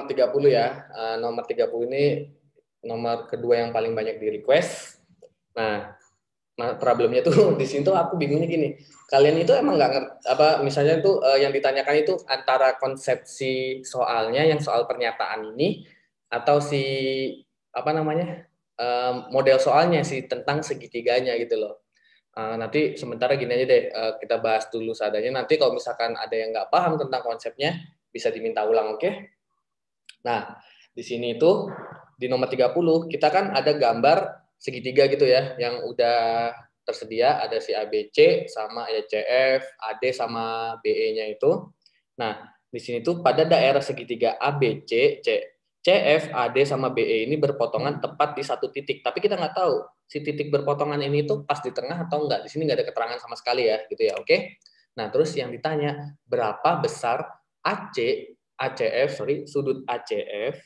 nomor 30 ya. Nomor 30 ini nomor kedua yang paling banyak di request. Nah, problemnya tuh di sini tuh aku bingungnya gini. Kalian itu emang nggak ngerti apa misalnya tuh yang ditanyakan itu antara konsepsi soalnya yang soal pernyataan ini atau si apa namanya model soalnya sih tentang segitiganya gitu loh. Nanti sementara gini aja deh, kita bahas dulu seadanya. Nanti kalau misalkan ada yang nggak paham tentang konsepnya, bisa diminta ulang, oke? Nah, di sini itu, di nomor 30, kita kan ada gambar segitiga gitu ya, yang udah tersedia, ada si ABC sama CF, AD sama BE-nya itu. Nah, di sini tuh pada daerah segitiga ABC, CF, AD, sama BE ini berpotongan tepat di satu titik. Tapi kita nggak tahu si titik berpotongan ini tuh pas di tengah atau enggak. Di sini nggak ada keterangan sama sekali ya, gitu ya, oke? Nah, terus yang ditanya, berapa besar sudut ACF,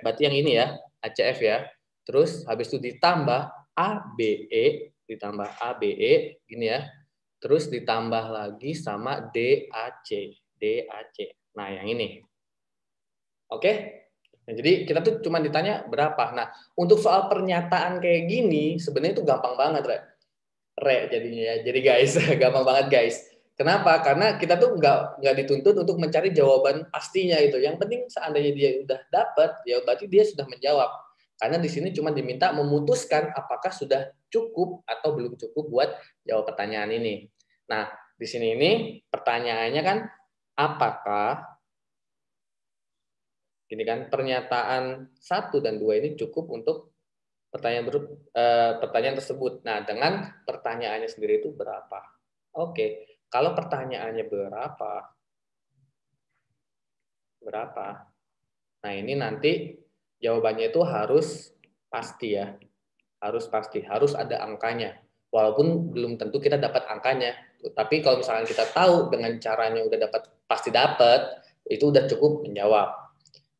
berarti yang ini ya, ACF ya. Terus habis itu ditambah ABE, gini ya. Terus ditambah lagi sama DAC. Nah, yang ini. Oke? Nah, jadi kita tuh cuma ditanya berapa. Nah, untuk soal pernyataan kayak gini, sebenarnya itu gampang banget, jadinya ya. Jadi guys, gampang banget guys. Kenapa? Karena kita tuh nggak dituntut untuk mencari jawaban pastinya itu. Yang penting seandainya dia udah dapat, ya berarti dia sudah menjawab. Karena di sini cuma diminta memutuskan apakah sudah cukup atau belum cukup buat jawab pertanyaan ini. Nah, di sini ini pertanyaannya kan apakah ini kan pernyataan 1 dan 2 ini cukup untuk pertanyaan tersebut. Nah, dengan pertanyaannya sendiri itu berapa? Oke, kalau pertanyaannya berapa? Nah, ini nanti jawabannya itu harus pasti ya. Harus ada angkanya. Walaupun belum tentu kita dapat angkanya. Tapi kalau misalnya kita tahu dengan caranya udah pasti dapat, itu udah cukup menjawab.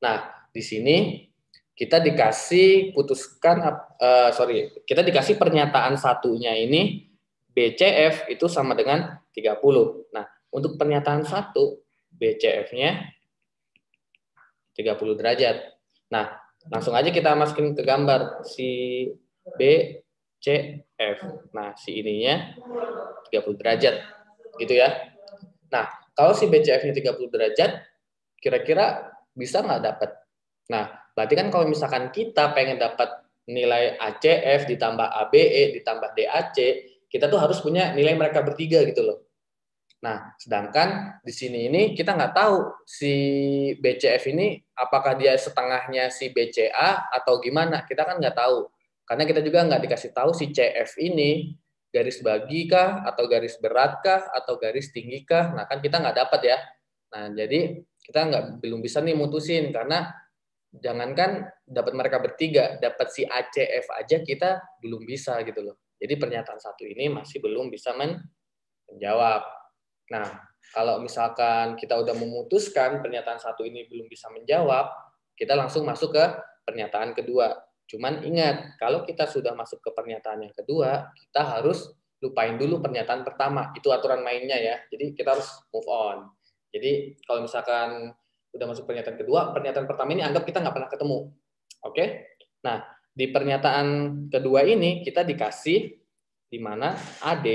Nah, di sini kita dikasih kita dikasih pernyataan satunya ini BCF itu sama dengan 30. Nah, untuk pernyataan 1, BCF-nya 30 derajat. Nah, langsung aja kita masukin ke gambar si BCF. Nah, si ininya 30 derajat. Gitu ya. Nah, kalau si BCF-nya 30 derajat, kira-kira bisa nggak dapat? Nah, berarti kan kalau misalkan kita pengen dapat nilai ACF ditambah ABE ditambah DAC, kita tuh harus punya nilai mereka bertiga gitu loh. Nah, sedangkan di sini ini kita nggak tahu si BCF ini apakah dia setengahnya si BCA atau gimana, kita kan nggak tahu. Karena kita juga nggak dikasih tahu si CF ini garis bagi kah, atau garis berat kah, atau garis tinggi kah. Nah, kan kita nggak dapat ya. Nah, jadi kita belum bisa nih mutusin, karena jangankan dapat mereka bertiga, dapat si ACF aja kita belum bisa gitu loh. Jadi pernyataan 1 ini masih belum bisa menjawab. Nah, kalau misalkan kita udah memutuskan pernyataan 1 ini belum bisa menjawab, kita langsung masuk ke pernyataan kedua. Cuman ingat, kalau kita sudah masuk ke pernyataan yang kedua, kita harus lupain dulu pernyataan pertama. Itu aturan mainnya ya. Jadi kita harus move on. Jadi kalau misalkan udah masuk pernyataan kedua, pernyataan pertama ini anggap kita nggak pernah ketemu. Oke? Nah, di pernyataan kedua ini kita dikasih di mana AD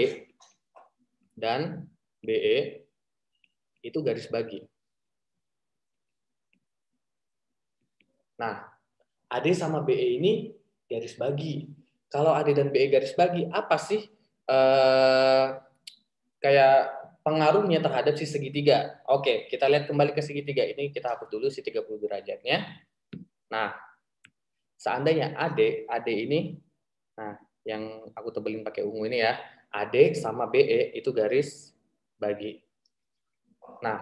dan BE itu garis bagi. Nah, AD sama BE ini garis bagi. Kalau AD dan BE garis bagi, apa sih kayak pengaruhnya terhadap si segitiga? Oke, kita lihat kembali ke segitiga. Ini kita hapus dulu si 30 derajatnya. Nah, seandainya AD ini, nah yang aku tebelin pakai ungu ini ya, AD sama BE itu garis bagi. Nah,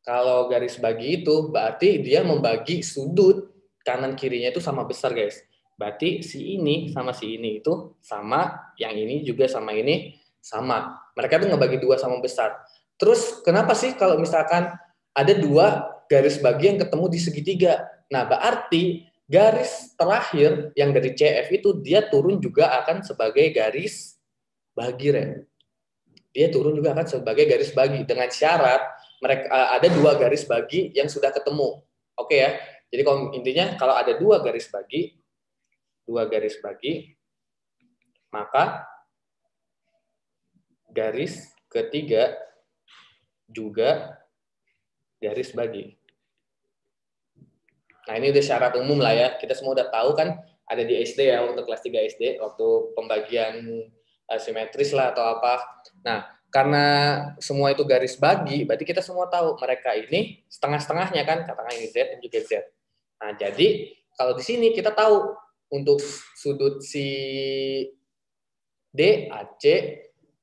kalau garis bagi itu berarti dia membagi sudut kanan kirinya itu sama besar, guys. Berarti si ini sama si ini itu sama, yang ini juga sama ini sama. Mereka tuh ngebagi 2 sama besar. Terus kenapa sih kalau misalkan ada 2 garis bagi yang ketemu di segitiga? Nah, berarti garis terakhir yang dari CF itu dia turun juga akan sebagai garis bagi, Ren. Dia turun juga akan sebagai garis bagi dengan syarat mereka ada dua garis bagi yang sudah ketemu. Oke ya. Jadi kalau intinya kalau ada dua garis bagi, maka garis ketiga juga garis bagi. Nah, ini udah syarat umum lah ya. Kita semua udah tahu kan ada di SD ya, untuk kelas 3 SD waktu pembagian simetris lah atau apa. Nah, karena semua itu garis bagi, berarti kita semua tahu mereka ini setengah-setengahnya kan, katakan ini Z dan juga Z. Nah, jadi kalau di sini kita tahu untuk sudut si DAC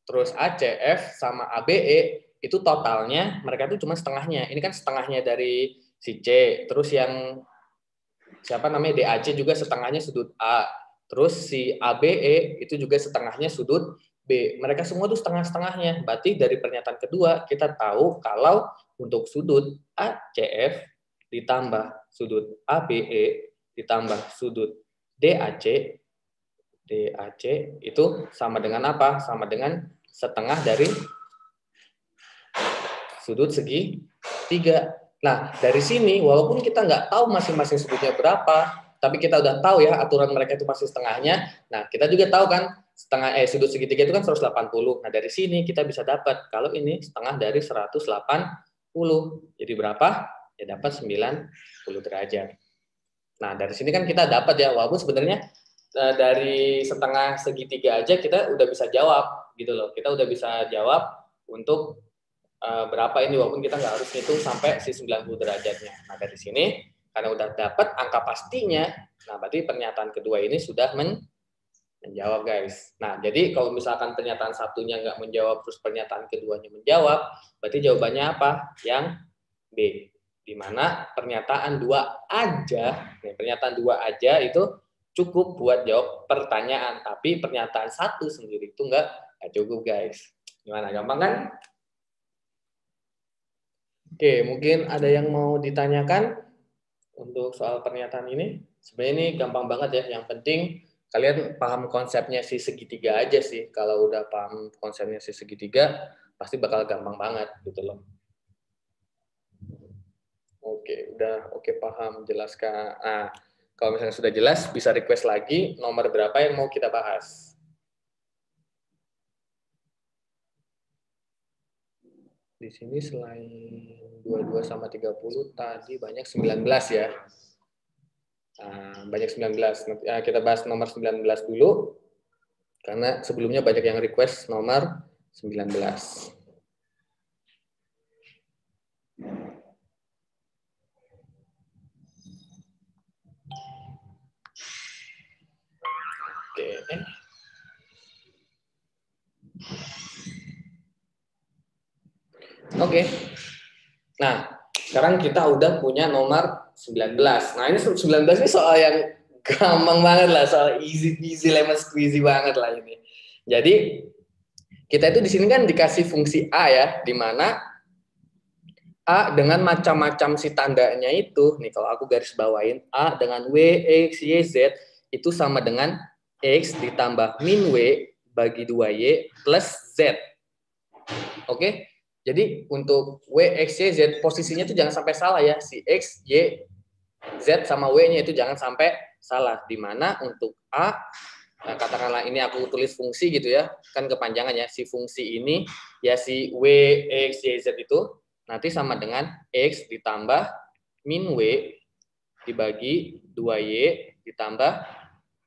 terus ACF sama ABE itu totalnya mereka itu cuma setengahnya. Ini kan setengahnya dari si C, terus yang siapa namanya DAC juga setengahnya sudut A, terus si ABE itu juga setengahnya sudut B. Mereka semua itu setengah-setengahnya. Berarti dari pernyataan kedua kita tahu kalau untuk sudut ACF ditambah sudut ABE ditambah sudut DAC itu sama dengan apa? Sama dengan setengah dari sudut segitiga. Nah, dari sini walaupun kita nggak tahu masing-masing sudutnya berapa, tapi kita udah tahu ya aturan mereka itu pasti setengahnya. Nah, kita juga tahu kan sudut segitiga itu kan 180. Nah, dari sini kita bisa dapat kalau ini setengah dari 180. Jadi berapa? Ya dapat 90 derajat. Nah, dari sini kan kita dapat ya, walaupun sebenarnya dari setengah segitiga aja kita udah bisa jawab gitu loh. Kita udah bisa jawab untuk berapa ini, walaupun kita nggak harus ngitung sampai si 90 derajatnya. Nah, dari sini karena udah dapat angka pastinya, nah berarti pernyataan kedua ini sudah menjawab guys. Nah, jadi kalau misalkan pernyataan satunya nggak menjawab terus pernyataan keduanya menjawab, berarti jawabannya apa? Yang B. Di mana pernyataan dua aja itu cukup buat jawab pertanyaan, tapi pernyataan satu sendiri itu nggak cukup guys. Gimana, gampang kan? Oke, mungkin ada yang mau ditanyakan untuk soal pernyataan ini. Sebenarnya ini gampang banget ya. Yang penting kalian paham konsepnya si segitiga aja sih. Kalau udah paham konsepnya si segitiga, pasti bakal gampang banget gitu loh. Oke, udah oke paham, jelaskan. Nah, kalau misalnya sudah jelas, bisa request lagi nomor berapa yang mau kita bahas. Di sini selain 22 sama 30 tadi banyak 19 ya. Banyak 19. Nanti kita bahas nomor 19 dulu. Karena sebelumnya banyak yang request nomor 19. Oke. Oke. Nah, sekarang kita udah punya nomor 19. Nah, ini 19 ini soal yang gampang banget lah, soal easy lemon squeezy banget lah ini. Jadi, kita itu di sini kan dikasih fungsi A ya, di mana A dengan macam-macam si tandanya itu, nih kalau aku garis bawain, A dengan W, X, Y, Z, itu sama dengan X ditambah min W bagi 2Y plus Z. Oke? Jadi untuk W, X, Y, Z posisinya itu jangan sampai salah ya. Si X, Y, Z sama W-nya itu jangan sampai salah. Di mana untuk A, nah katakanlah ini aku tulis fungsi gitu ya. Kan kepanjangan ya. Si fungsi ini, ya si W, X, Y, Z itu nanti sama dengan X ditambah min W dibagi 2Y ditambah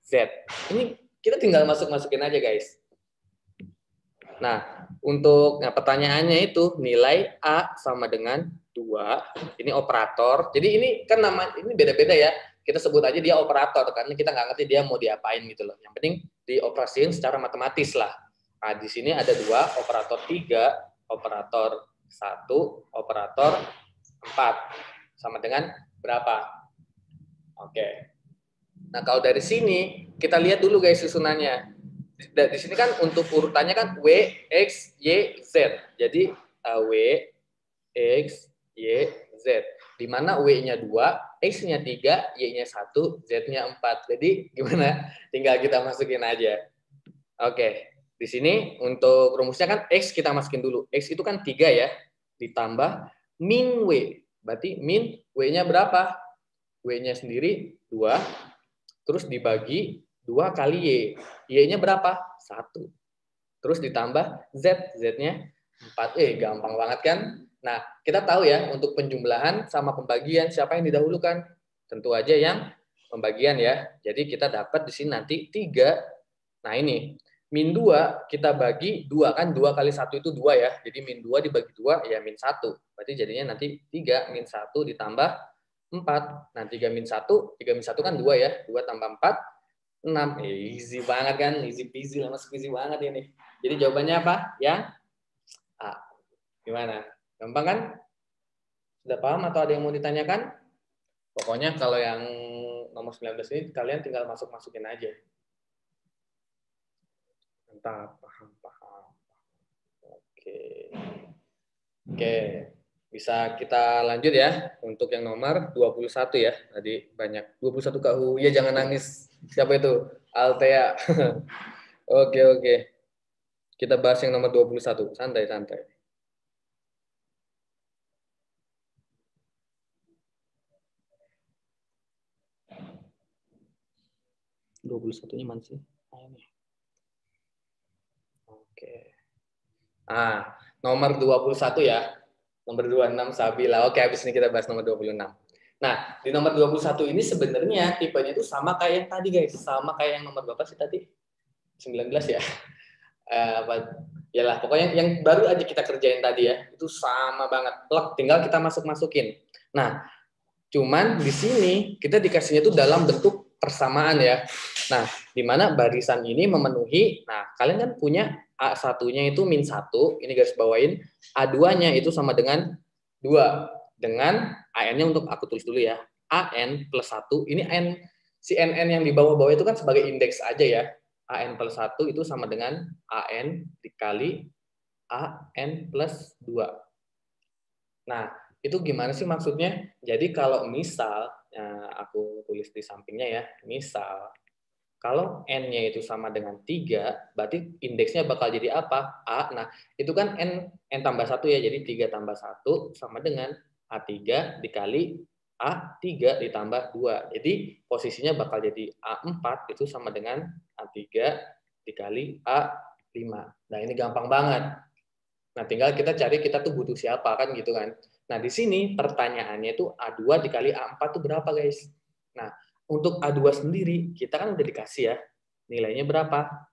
Z. Ini kita tinggal masukin aja guys. Nah, untuk pertanyaannya itu nilai A sama dengan 2. Ini operator. Jadi ini kan nama ini beda-beda ya. Kita sebut aja dia operator karena kita nggak ngerti dia mau diapain gitu loh. Yang penting dioperasiin secara matematis lah. Nah, di sini ada 2, operator 3, operator 1, operator 4. Sama dengan berapa? Oke. Nah, kalau dari sini kita lihat dulu guys susunannya. Di sini kan untuk urutannya kan W, X, Y, Z. Jadi W, X, Y, Z. Di mana W-nya 2, X-nya 3, Y-nya 1, Z-nya 4. Jadi gimana? Tinggal kita masukin aja. Oke. Di sini untuk rumusnya kan X kita masukin dulu. X itu kan 3 ya. Ditambah min W. Berarti min W-nya berapa? W-nya sendiri 2, terus dibagi 2 kali Y. Y-nya berapa? 1. Terus ditambah Z. Z-nya 4. Gampang banget kan? Nah, kita tahu ya, untuk penjumlahan sama pembagian, siapa yang didahulukan? Tentu aja yang pembagian ya. Jadi kita dapat di sini nanti 3. Nah ini, min 2 kita bagi 2, kan 2 kali 1 itu 2 ya. Jadi min 2 dibagi 2 ya min 1. Berarti jadinya nanti 3 min 1 ditambah 4. Nah 3 min 1 kan 2 ya. 2 tambah 4, 6. Easy banget kan? Easy peasy, langsung squeezy banget ini. Jadi jawabannya apa? Yang A. Gimana? Gampang kan? Sudah paham atau ada yang mau ditanyakan? Pokoknya kalau yang nomor 19 ini kalian tinggal masukin aja. Mantap, paham. Oke. Bisa kita lanjut ya untuk yang nomor 21 ya. Tadi banyak 21 KU. Ya jangan nangis. Siapa itu? Altea. Oke. Kita bahas yang nomor 21. Santai. 21-nya mana sih? Oke. Nomor 21 ya. Nomor 26 Sabila. Oke, habis ini kita bahas nomor 26. Nah, di nomor 21 ini sebenarnya tipenya itu sama kayak yang tadi guys. Sama kayak yang nomor berapa sih tadi? 19 ya. Yalah, pokoknya yang baru aja kita kerjain tadi ya. Itu sama banget. Tinggal kita masukin. Nah, cuman di sini kita dikasihnya itu dalam bentuk persamaan ya. Nah, di mana barisan ini memenuhi, nah kalian kan punya A1-nya itu min 1, ini garis bawain, A2-nya itu sama dengan 2. Dengan AN-nya untuk aku tulis dulu ya. AN plus 1, ini N, si NN yang di bawah-bawah itu kan sebagai indeks aja ya. AN plus 1 itu sama dengan AN dikali AN plus 2. Nah, itu gimana sih maksudnya? Jadi kalau misal, aku tulis di sampingnya ya, misal kalau N-nya itu sama dengan 3, berarti indeksnya bakal jadi apa? A. Nah, itu kan N tambah 1 ya, jadi 3 tambah 1 sama dengan A3 dikali A3 ditambah 2. Jadi posisinya bakal jadi A4 itu sama dengan A3 dikali A5. Nah, ini gampang banget. Nah, tinggal kita cari kita tuh butuh siapa kan gitu kan. Nah, di sini pertanyaannya itu A2 dikali A4 tuh berapa, guys? Nah, untuk A2 sendiri kita kan udah dikasih ya. Nilainya berapa?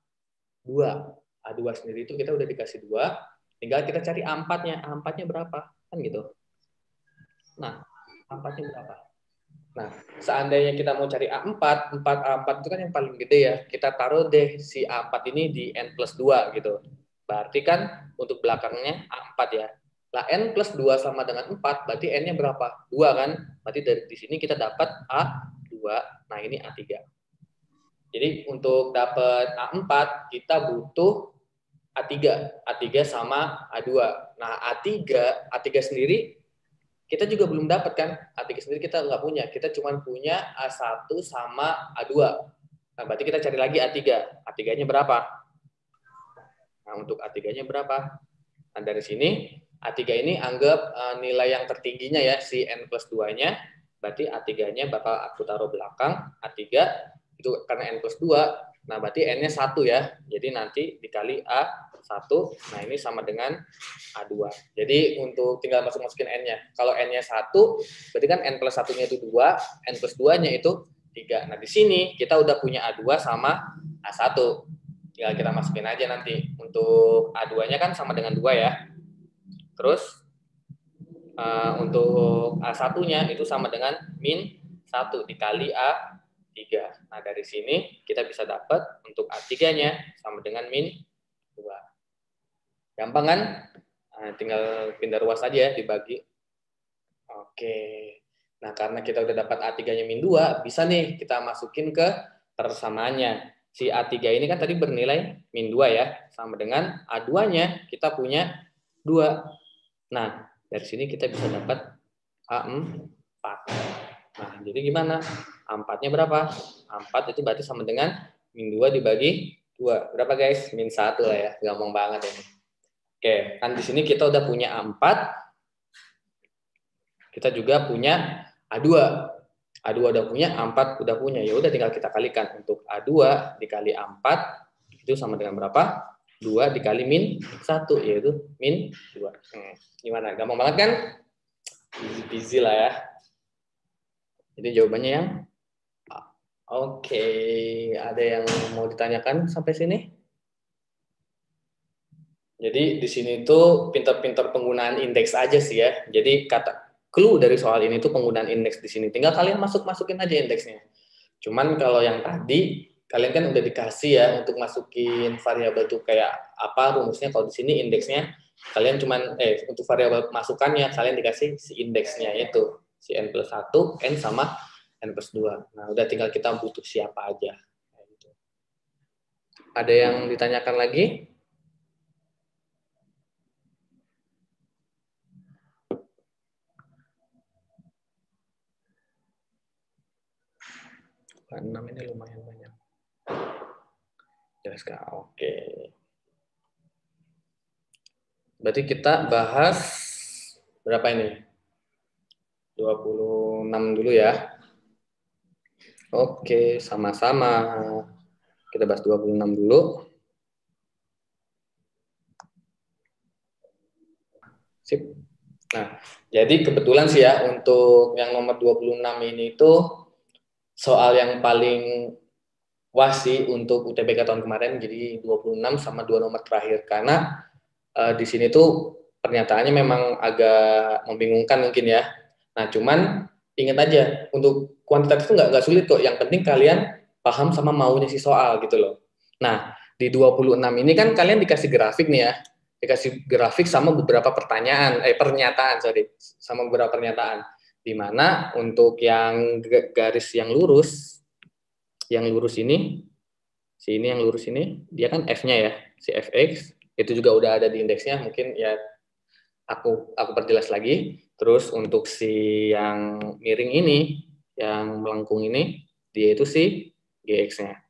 2. A2 sendiri itu kita udah dikasih 2, tinggal kita cari A4-nya. A4-nya berapa? Kan gitu. Nah, A4-nya berapa? Nah, seandainya kita mau cari A4 itu kan yang paling gede ya. Kita taruh deh si A4 ini di N plus 2 gitu. Berarti kan untuk belakangnya A4 ya. Lah N plus 2 sama dengan 4, berarti N-nya berapa? 2 kan? Berarti dari di sini kita dapat A2. Nah, ini A3. Jadi untuk dapat A4, kita butuh A3. A3 sama A2. Nah, A3 sendiri kita juga belum dapat kan? A3 sendiri kita nggak punya. Kita cuma punya A1 sama A2. Nah, berarti kita cari lagi A3. A3-nya berapa? Nah, untuk A3-nya berapa? Nah, dari sini A3 ini anggap nilai yang tertingginya ya, si N plus 2-nya. Berarti A3-nya bakal aku taruh belakang. A3 itu karena N plus 2. Nah, berarti N-nya 1 ya. Jadi nanti dikali A1. Nah, ini sama dengan A2. Jadi untuk tinggal masukin N-nya. Kalau N-nya 1, berarti kan N plus 1-nya itu 2. N plus 2-nya itu 3. Nah, di sini kita udah punya A2 sama A1. Tinggal kita masukin aja nanti. Untuk A2-nya kan sama dengan 2 ya. Terus untuk A1-nya itu sama dengan min 1 dikali A3. Nah, dari sini kita bisa dapat untuk A3-nya sama dengan min 2. Gampang kan? Nah, tinggal pindah ruas aja ya, dibagi. Oke. Nah, karena kita udah dapat A3-nya min 2, bisa nih kita masukin ke persamaannya. Si A3 ini kan tadi bernilai min 2 ya, sama dengan A2-nya kita punya 2. Nah, dari sini kita bisa dapat A4. Nah, jadi gimana? A4-nya berapa? A4 itu berarti sama dengan min 2 dibagi 2. Berapa guys? Min 1 lah ya. Gampang banget ini. Oke, kan di sini kita udah punya A4. Kita juga punya A2. A2 udah punya, A4 udah punya. Ya udah tinggal kita kalikan. Untuk A2 dikali A4 itu sama dengan berapa? 2 dikali min 1, yaitu min 2. Gimana? Gampang banget kan? Easy lah ya. Jadi jawabannya yang oke. Ada yang mau ditanyakan sampai sini? Jadi di sini tuh pintar-pintar penggunaan indeks aja sih ya. Jadi clue dari soal ini tuh penggunaan indeks di sini. Tinggal kalian masukin aja indeksnya. Cuman kalau yang tadi kalian kan udah dikasih ya untuk masukin variabel tuh kayak apa rumusnya. Kalau di sini indeksnya kalian cuman untuk variabel masukannya kalian dikasih si indeksnya yaitu si n+1, n sama n+2. Nah, udah tinggal kita butuh siapa aja. Ada yang ditanyakan lagi? Enam ini lumayan banyak. Jelas kak? Oke. Berarti kita bahas berapa ini? 26 dulu ya. Oke, sama-sama. Kita bahas 26 dulu. Sip. Nah, jadi kebetulan sih ya untuk yang nomor 26 ini itu soal yang paling wah sih untuk UTBK tahun kemarin, jadi 26 sama 2 nomor terakhir. Karena di sini tuh pernyataannya memang agak membingungkan mungkin ya. Nah, cuman ingat aja, untuk kuantitatif itu nggak sulit kok. Yang penting kalian paham sama maunya si soal gitu loh. Nah, di 26 ini kan kalian dikasih grafik nih ya. Dikasih grafik sama beberapa pernyataan, sama beberapa pernyataan. Di mana untuk yang garis yang lurus ini, si ini yang lurus ini, dia kan F-nya ya, si Fx, itu juga udah ada di indeksnya, mungkin ya aku perjelas lagi. Terus untuk si yang miring ini, yang melengkung ini, dia itu si Gx-nya.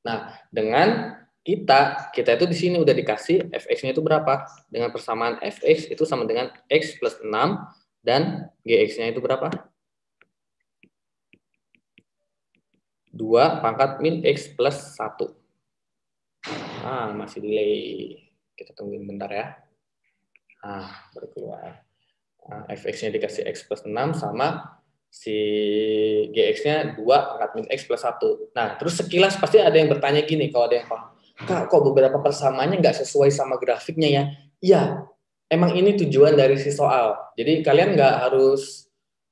Nah, dengan kita itu di sini udah dikasih Fx-nya itu berapa? Dengan persamaan Fx itu sama dengan X plus 6, dan Gx-nya itu berapa? 2 pangkat min X plus 1. Masih delay. Kita tungguin bentar ya. Baru keluar. Fx-nya dikasih X plus 6 sama si Gx-nya 2 pangkat min X plus 1. Nah, terus sekilas pasti ada yang bertanya gini, kalau ada yang paham. Kak, kok beberapa persamaannya nggak sesuai sama grafiknya ya? Iya, emang ini tujuan dari si soal. Jadi kalian nggak harus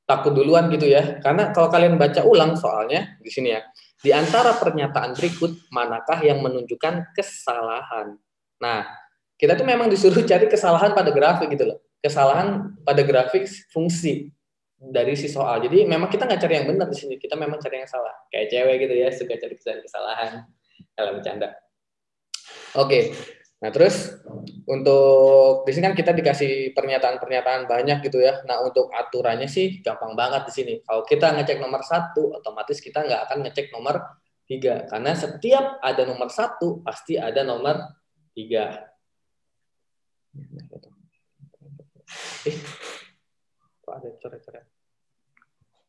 takut duluan gitu ya. Karena kalau kalian baca ulang soalnya, di sini ya, di antara pernyataan berikut, manakah yang menunjukkan kesalahan? Nah, kita tuh memang disuruh cari kesalahan pada grafik gitu loh. Kesalahan pada grafik fungsi dari si soal. Jadi memang kita nggak cari yang benar di sini, kita memang cari yang salah. Kayak cewek gitu ya, suka cari kesalahan. Kalau bercanda. Oke. Nah, terus untuk di sini kan kita dikasih pernyataan-pernyataan banyak gitu ya. Nah, untuk aturannya sih gampang banget di sini. Kalau kita ngecek nomor 1, otomatis kita nggak akan ngecek nomor 3. Karena setiap ada nomor 1, pasti ada nomor 3. Kok ada coret-coret?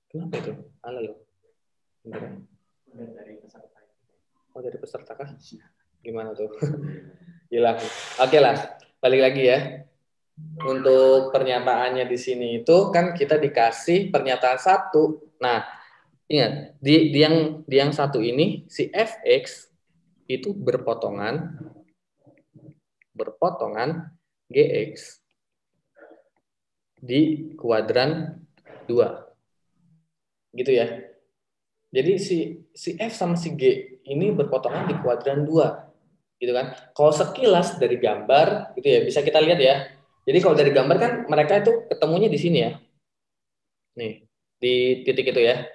Kenapa itu? Halo loh. Dari peserta kah? Gimana tuh? Hilang. Oke lah, balik lagi ya. Untuk pernyataannya di sini itu kan kita dikasih pernyataan 1. Nah, ingat di yang 1 ini si Fx itu berpotongan Gx di kuadran 2. Gitu ya. Jadi si F sama si G ini berpotongan di kuadran 2. Gitu kan. Kalau sekilas dari gambar gitu ya, bisa kita lihat ya. Jadi kalau dari gambar kan mereka itu ketemunya di sini ya. Nih, di titik itu ya.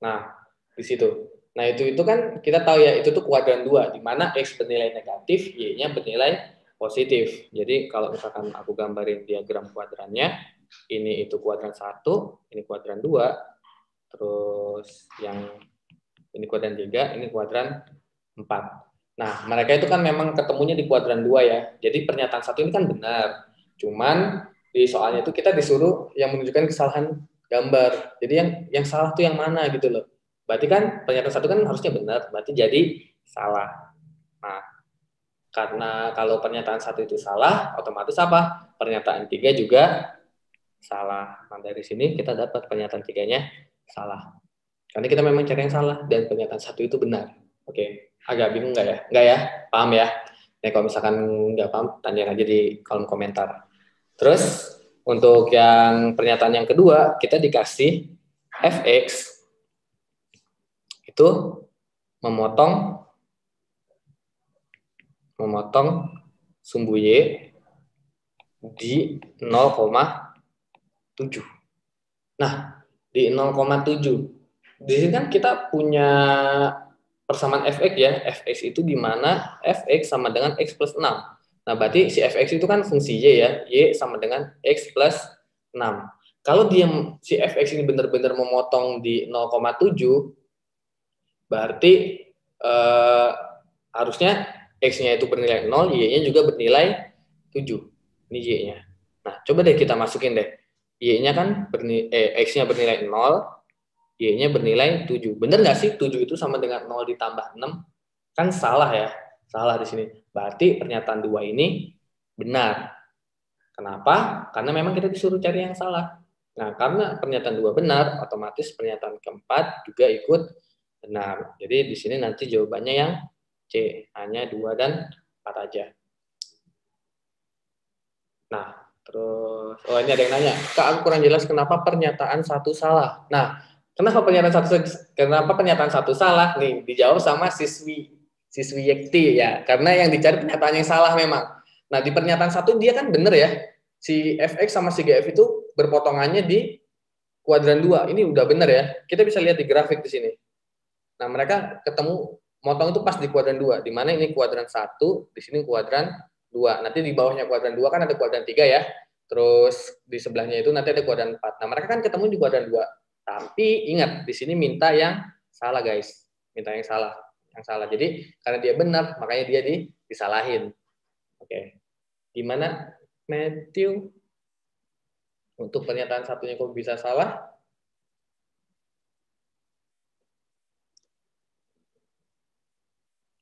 Nah, di situ. Nah, itu kan kita tahu ya, itu tuh kuadran 2, di mana X bernilai negatif, Y-nya bernilai positif. Jadi kalau misalkan aku gambarin diagram kuadrannya, ini itu kuadran 1, ini kuadran 2, terus yang ini kuadran 3, ini kuadran 4. Nah, mereka itu kan memang ketemunya di kuadran 2 ya. Jadi pernyataan 1 ini kan benar. Cuman di soalnya itu kita disuruh yang menunjukkan kesalahan gambar. Jadi yang salah tuh yang mana gitu loh. Berarti kan pernyataan 1 kan harusnya benar, berarti jadi salah. Nah, karena kalau pernyataan 1 itu salah, otomatis apa? Pernyataan 3 juga salah. Nah, dari sini kita dapat pernyataan 3-nya salah. Karena kita memang cari yang salah dan pernyataan 1 itu benar. Oke, agak bingung nggak ya? Nggak ya? Paham ya? Nah, kalau misalkan nggak paham, tanya aja di kolom komentar. Terus, untuk yang pernyataan yang kedua, kita dikasih fx itu memotong sumbu y di 0,7. Nah, di 0,7. Di sini kan kita punya persamaan fx ya. Fx itu di mana fx sama dengan x plus 6. Nah, berarti si fx itu kan fungsi y ya. Y sama dengan x plus 6. Kalau dia si fx ini benar-benar memotong di 0,7, berarti harusnya x-nya itu bernilai 0, y-nya juga bernilai 7. Ini y-nya. Nah, coba deh kita masukin deh. Y-nya kan x-nya bernilai 0, y-nya bernilai 7. Bener nggak sih 7 itu sama dengan 0 ditambah 6? Kan salah ya. Salah di sini. Berarti pernyataan 2 ini benar. Kenapa? Karena memang kita disuruh cari yang salah. Nah, karena pernyataan 2 benar, otomatis pernyataan keempat juga ikut benar. Jadi di sini nanti jawabannya yang C, hanya 2 dan 4 aja. Nah, terus ini ada yang nanya, Kak, aku kurang jelas kenapa pernyataan 1 salah. Nah, kenapa pernyataan 1 salah? Nih, dijawab sama siswi Yekti ya, karena yang dicari pernyataan yang salah memang. Nah, di pernyataan 1 dia kan benar ya. Si fx sama si gf itu berpotongannya di kuadran 2. Ini udah benar ya. Kita bisa lihat di grafik di sini. Nah, mereka ketemu motong itu pas di kuadran 2, di mana ini kuadran 1, di sini kuadran 2. Nanti di bawahnya kuadran 2 kan ada kuadran 3 ya. Terus di sebelahnya itu nanti ada kuadran 4. Nah, mereka kan ketemu di kuadran 2. Tapi ingat, di sini minta yang salah, guys. Minta yang salah. Yang salah. Jadi, karena dia benar, makanya dia disalahin. Oke. Gimana, Matthew? Untuk pernyataan satunya kok bisa salah?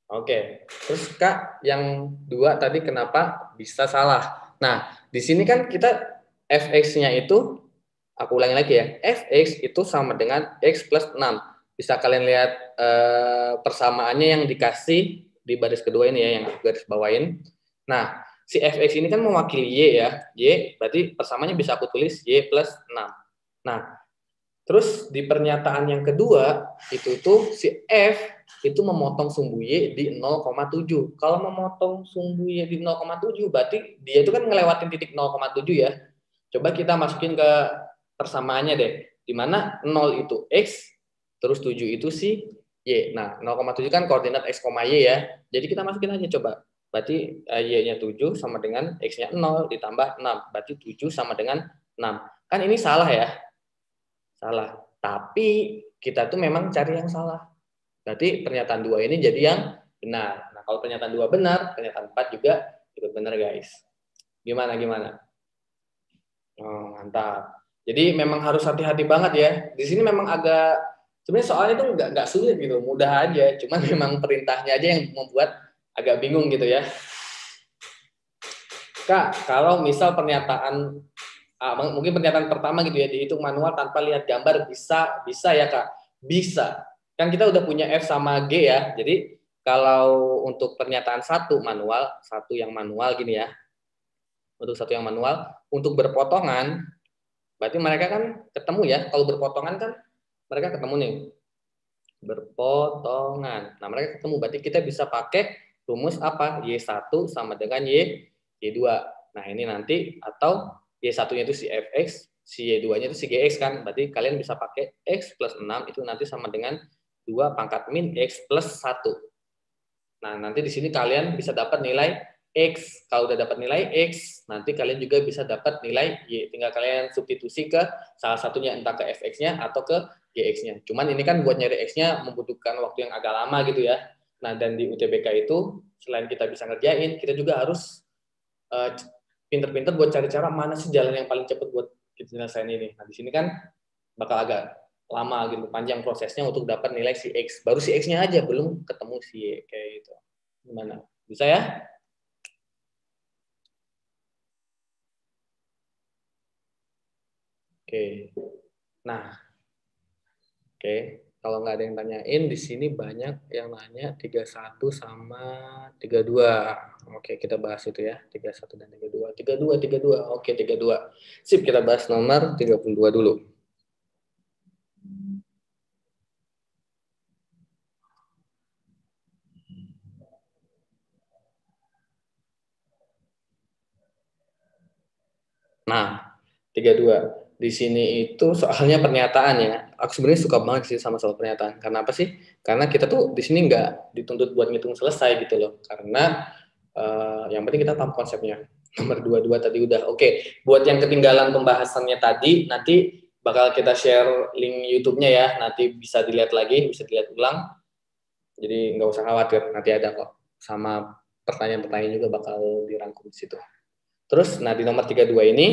Oke, terus Kak, yang 2 tadi kenapa bisa salah? Nah, di sini kan kita fx-nya itu, aku ulangi lagi ya, fx itu sama dengan x plus 6. Bisa kalian lihat persamaannya yang dikasih di baris kedua ini ya, yang aku garis bawain. Nah, si fx ini kan mewakili y ya, y berarti persamaannya bisa aku tulis y plus 6. Nah, terus di pernyataan yang kedua, itu tuh si f itu memotong sumbu y di 0,7. Kalau memotong sumbu y di 0,7, berarti dia itu kan ngelewatin titik 0,7 ya. Coba kita masukin ke persamaannya deh. Di mana 0 itu x, terus 7 itu si y. Nah, 0,7 kan koordinat x, y ya. Jadi kita masukin aja coba. Berarti y-nya 7 sama dengan x-nya 0 ditambah 6. Berarti 7 sama dengan 6. Kan ini salah ya. Salah. Tapi kita tuh memang cari yang salah. Berarti pernyataan 2 ini jadi yang benar. Nah, kalau pernyataan 2 benar, pernyataan 4 juga ikut benar, guys. Gimana? Oh, mantap. Jadi memang harus hati-hati banget ya. Di sini memang agak, sebenarnya soalnya itu nggak sulit gitu, mudah aja. Cuman memang perintahnya aja yang membuat agak bingung gitu ya. Kak, kalau misal pernyataan, mungkin pernyataan pertama gitu ya, dihitung manual tanpa lihat gambar, bisa ya Kak? Bisa. Kan kita udah punya F sama G ya, jadi kalau untuk pernyataan 1 manual, 1 yang manual gini ya, untuk 1 yang manual, untuk berpotongan, berarti mereka kan ketemu ya, kalau berpotongan kan mereka ketemu nih, berpotongan. Nah, mereka ketemu, berarti kita bisa pakai rumus apa? Y1 sama dengan Y2. Nah, ini nanti, atau Y1-nya itu si Fx, si Y2-nya itu si Gx kan, berarti kalian bisa pakai X plus 6 itu nanti sama dengan 2 pangkat min X plus 1. Nah, nanti di sini kalian bisa dapat nilai X. Kalau udah dapat nilai X, nanti kalian juga bisa dapat nilai Y. Tinggal kalian substitusi ke salah satunya, entah ke Fx-nya atau ke Gx-nya. Cuman ini kan buat nyari X-nya membutuhkan waktu yang agak lama gitu ya. Nah, dan di UTBK itu, selain kita bisa ngerjain, kita juga harus pinter-pinter buat cari cara mana sih jalan yang paling cepat buat kita nyelesain ini. Nah, di sini kan bakal agak lama gitu, panjang prosesnya untuk dapat nilai si X. Baru si X-nya aja, belum ketemu si Y, kayak gitu. Gimana? Bisa ya? Oke. Nah, oke. Kalau nggak ada yang tanyain, di sini banyak yang nanya 31 sama 32. Oke, kita bahas itu ya. 31 dan 32. 32, 32. Oke, 32. Sip, kita bahas nomor 32 dulu. Nah, 32. Di sini itu soalnya pernyataan ya. Aku sebenarnya suka banget sih sama soal pernyataan. Karena apa sih? Karena kita tuh di sini nggak dituntut buat ngitung selesai gitu loh. Karena yang penting kita paham konsepnya. Nomor 22 tadi udah. Oke, buat yang ketinggalan pembahasannya tadi, nanti bakal kita share link YouTube-nya ya. Nanti bisa dilihat lagi, bisa dilihat ulang. Jadi nggak usah khawatir, nanti ada kok. Sama pertanyaan-pertanyaan juga bakal dirangkum di situ. Terus, nah di nomor 32 ini,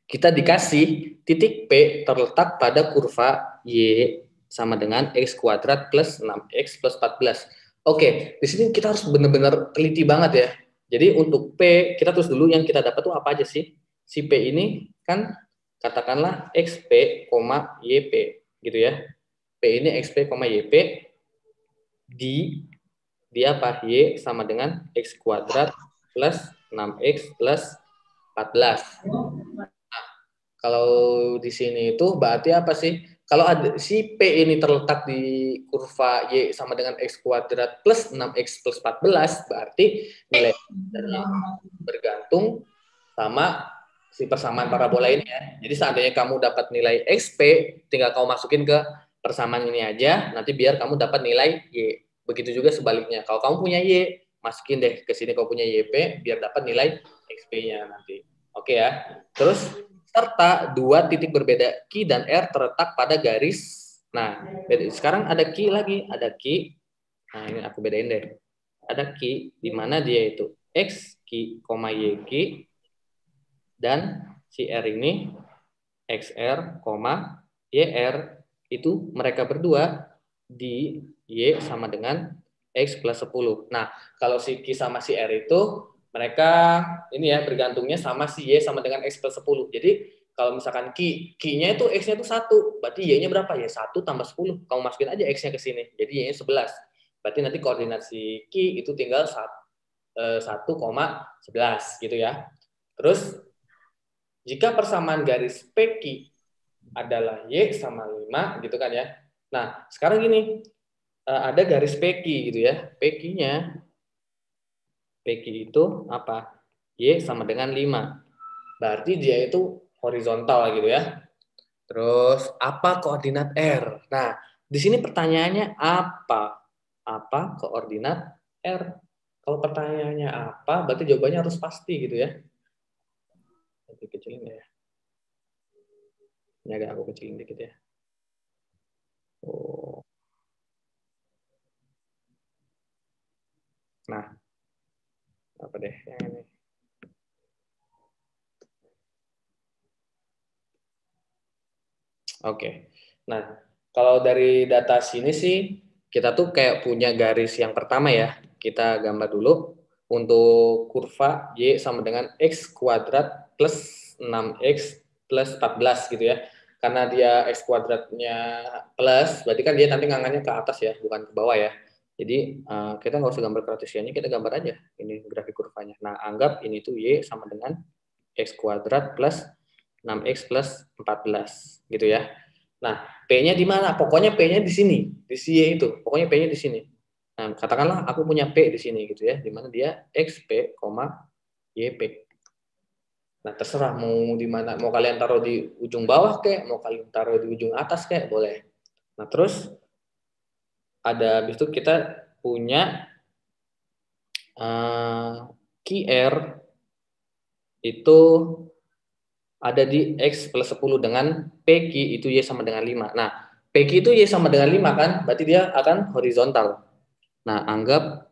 kita dikasih titik P terletak pada kurva Y sama dengan X kuadrat plus 6X plus 14. Oke, di sini kita harus benar-benar teliti banget ya. Jadi untuk P, kita tulis dulu yang kita dapat tuh apa aja sih? Si P ini kan katakanlah XP, YP gitu ya. P ini XP, YP di apa? Y sama dengan X kuadrat plus 6X plus 14. Kalau di sini itu berarti apa sih? Kalau ada si P ini terletak di kurva Y sama dengan X kuadrat plus 6X plus 14, berarti nilai bergantung sama si persamaan parabola ini ya. Jadi seandainya kamu dapat nilai XP, tinggal kamu masukin ke persamaan ini aja, nanti biar kamu dapat nilai Y. Begitu juga sebaliknya. Kalau kamu punya Y, masukin deh ke sini kamu punya YP, biar dapat nilai XP-nya nanti. Oke ya. Terus serta dua titik berbeda Q dan R terletak pada garis. Nah, sekarang ada Q lagi, ada Q. Nah, ini aku bedain deh. Ada Q di mana dia itu X Q, Y Q, dan si R ini XR, YR itu mereka berdua di Y sama dengan X plus 10. Nah, kalau si Q sama si R itu mereka ini ya bergantungnya sama si Y sama dengan X plus 10. Jadi kalau misalkan Q-nya itu X-nya itu 1, berarti Y-nya berapa? Ya 1 tambah 10. Kamu masukin aja X-nya ke sini. Jadi Y-nya 11. Berarti nanti koordinat si Q itu tinggal 1,11 gitu ya. Terus jika persamaan garis PQ adalah Y sama 5 gitu kan ya. Nah, sekarang gini, ada garis PQ gitu ya. PQ-nya itu apa? Y sama dengan 5. Berarti dia itu horizontal gitu ya. Terus apa koordinat R? Nah, di sini pertanyaannya apa? Apa koordinat R? Kalau pertanyaannya apa, berarti jawabannya harus pasti gitu ya. Lebih kecilin ya. Ini agak aku kecilin dikit ya. Oh. Nah, apa deh yang ini? Oke. Nah, kalau dari data sini sih kita tuh kayak punya garis yang pertama ya. Kita gambar dulu untuk kurva Y sama dengan X kuadrat plus 6X plus 14 gitu ya. Karena dia X kuadratnya plus, berarti kan dia nanti ngangannya ke atas ya, bukan ke bawah ya. Jadi kita nggak usah gambar kartesiannya, kita gambar aja ini grafik kurvanya. Nah, anggap ini tuh Y sama dengan X kuadrat plus 6X plus 14 gitu ya. Nah, P-nya di mana? Pokoknya P-nya di sini, di si Y itu. Pokoknya P-nya di sini. Nah, katakanlah aku punya P di sini gitu ya, di mana dia XP, YP. Nah, terserah mau di mana, mau kalian taruh di ujung bawah kayak, mau kalian taruh di ujung atas kayak, boleh. Nah, terus ada habis itu kita punya QR itu ada di X plus 10 dengan PQ itu Y sama dengan 5. Nah, PQ itu Y sama dengan 5 kan, berarti dia akan horizontal. Nah, anggap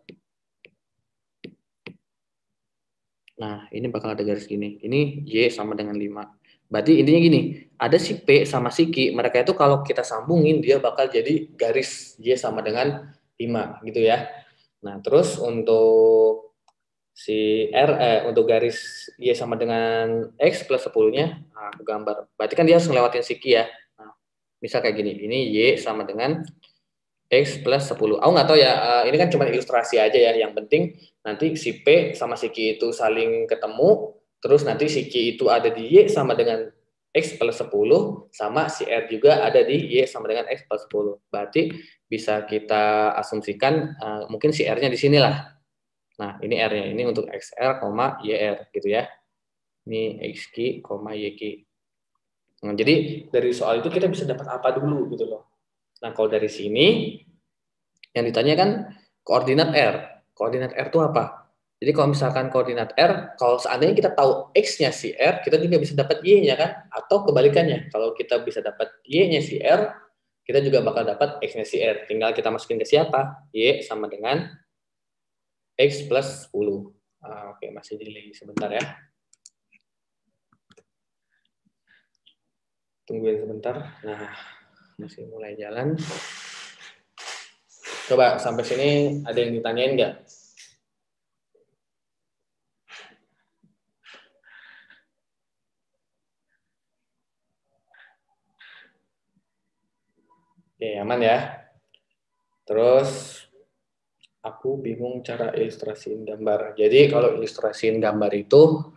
Nah, ini bakal ada garis gini. Ini Y sama dengan 5. Berarti intinya gini, ada si P sama si Q, mereka itu kalau kita sambungin, dia bakal jadi garis Y sama dengan 5, gitu ya. Nah, terus untuk si untuk garis Y sama dengan X plus 10-nya, nah, aku gambar. Berarti kan dia harus ngelewatin si Q ya. Nah, misal kayak gini, ini Y sama dengan X plus 10. Aku nggak tahu ya, ini kan cuma ilustrasi aja ya. Yang penting nanti si P sama si Q itu saling ketemu, terus nanti si Q itu ada di Y sama dengan X plus 10, sama si R juga ada di Y sama dengan X plus 10. Berarti bisa kita asumsikan mungkin si R-nya di sini lah. Nah, ini R-nya. Ini untuk XR, YR gitu ya. Ini XQ, YQ. Nah, jadi dari soal itu kita bisa dapat apa dulu gitu loh. Nah, kalau dari sini yang ditanya kan koordinat R. Koordinat R itu apa? Jadi kalau misalkan koordinat R, kalau seandainya kita tahu X-nya si R, kita juga bisa dapat Y-nya kan? Atau kebalikannya, kalau kita bisa dapat Y-nya si R, kita juga bakal dapat X-nya si R. Tinggal kita masukin ke siapa? Y sama dengan X plus 10. Oke, masih delay sebentar ya. Tungguin sebentar. Nah, masih mulai jalan. Coba sampai sini ada yang ditanyain nggak? Oke, aman ya. Terus aku bingung cara ilustrasiin gambar. Jadi kalau ilustrasiin gambar itu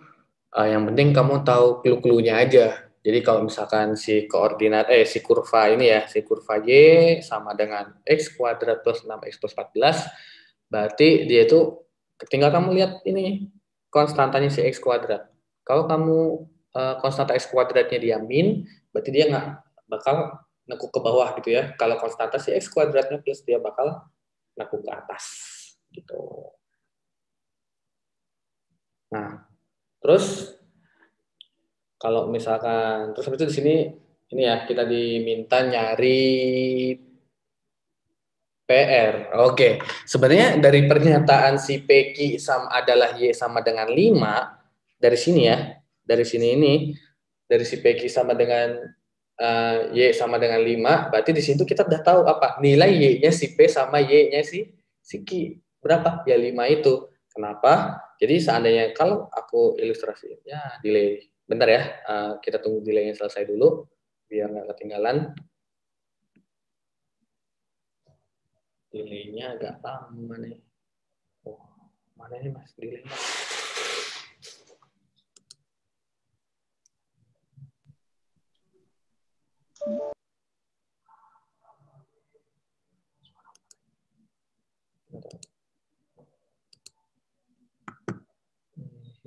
yang penting kamu tahu clue-cluenya aja. Jadi kalau misalkan si koordinat si kurva ini ya, si kurva Y sama dengan X kuadrat plus 6X plus 14, berarti dia itu tinggal kamu lihat ini konstantanya si X kuadrat. Kalau kamu konstanta X kuadratnya dia min, berarti dia nggak bakal nekuk ke bawah gitu ya. Kalau konstanta si X kuadratnya plus, dia bakal nekuk ke atas gitu. Nah, terus kalau misalkan terus habis itu di sini ini ya kita diminta nyari PR. Oke. Sebenarnya dari pernyataan si PQ adalah Y sama dengan 5 dari sini ya. Dari sini ini dari si PQ sama dengan Y sama dengan 5, berarti di situ kita udah tahu apa nilai Y-nya si P sama Y-nya si Q. Berapa? Ya 5 itu. Kenapa? Jadi seandainya kalau aku ilustrasi ya delay. Bentar ya, kita tunggu delaynya selesai dulu biar nggak ketinggalan. Delaynya agak lama nih. Oh, mana ini mas delaynya?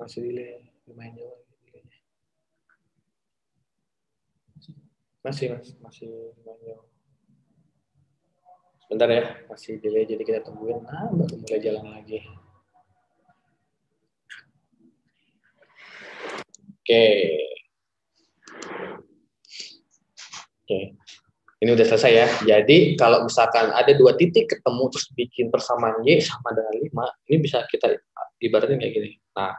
Masih delay, lumayan jauh delaynya. Masih lumayan jauh. Sebentar ya, masih delay jadi kita tungguin. Baru mulai jalan lagi. Oke. Ini udah selesai ya. Jadi kalau misalkan ada dua titik ketemu terus bikin persamaan Y sama dengan 5, ini bisa kita ibaratnya kayak gini. Nah,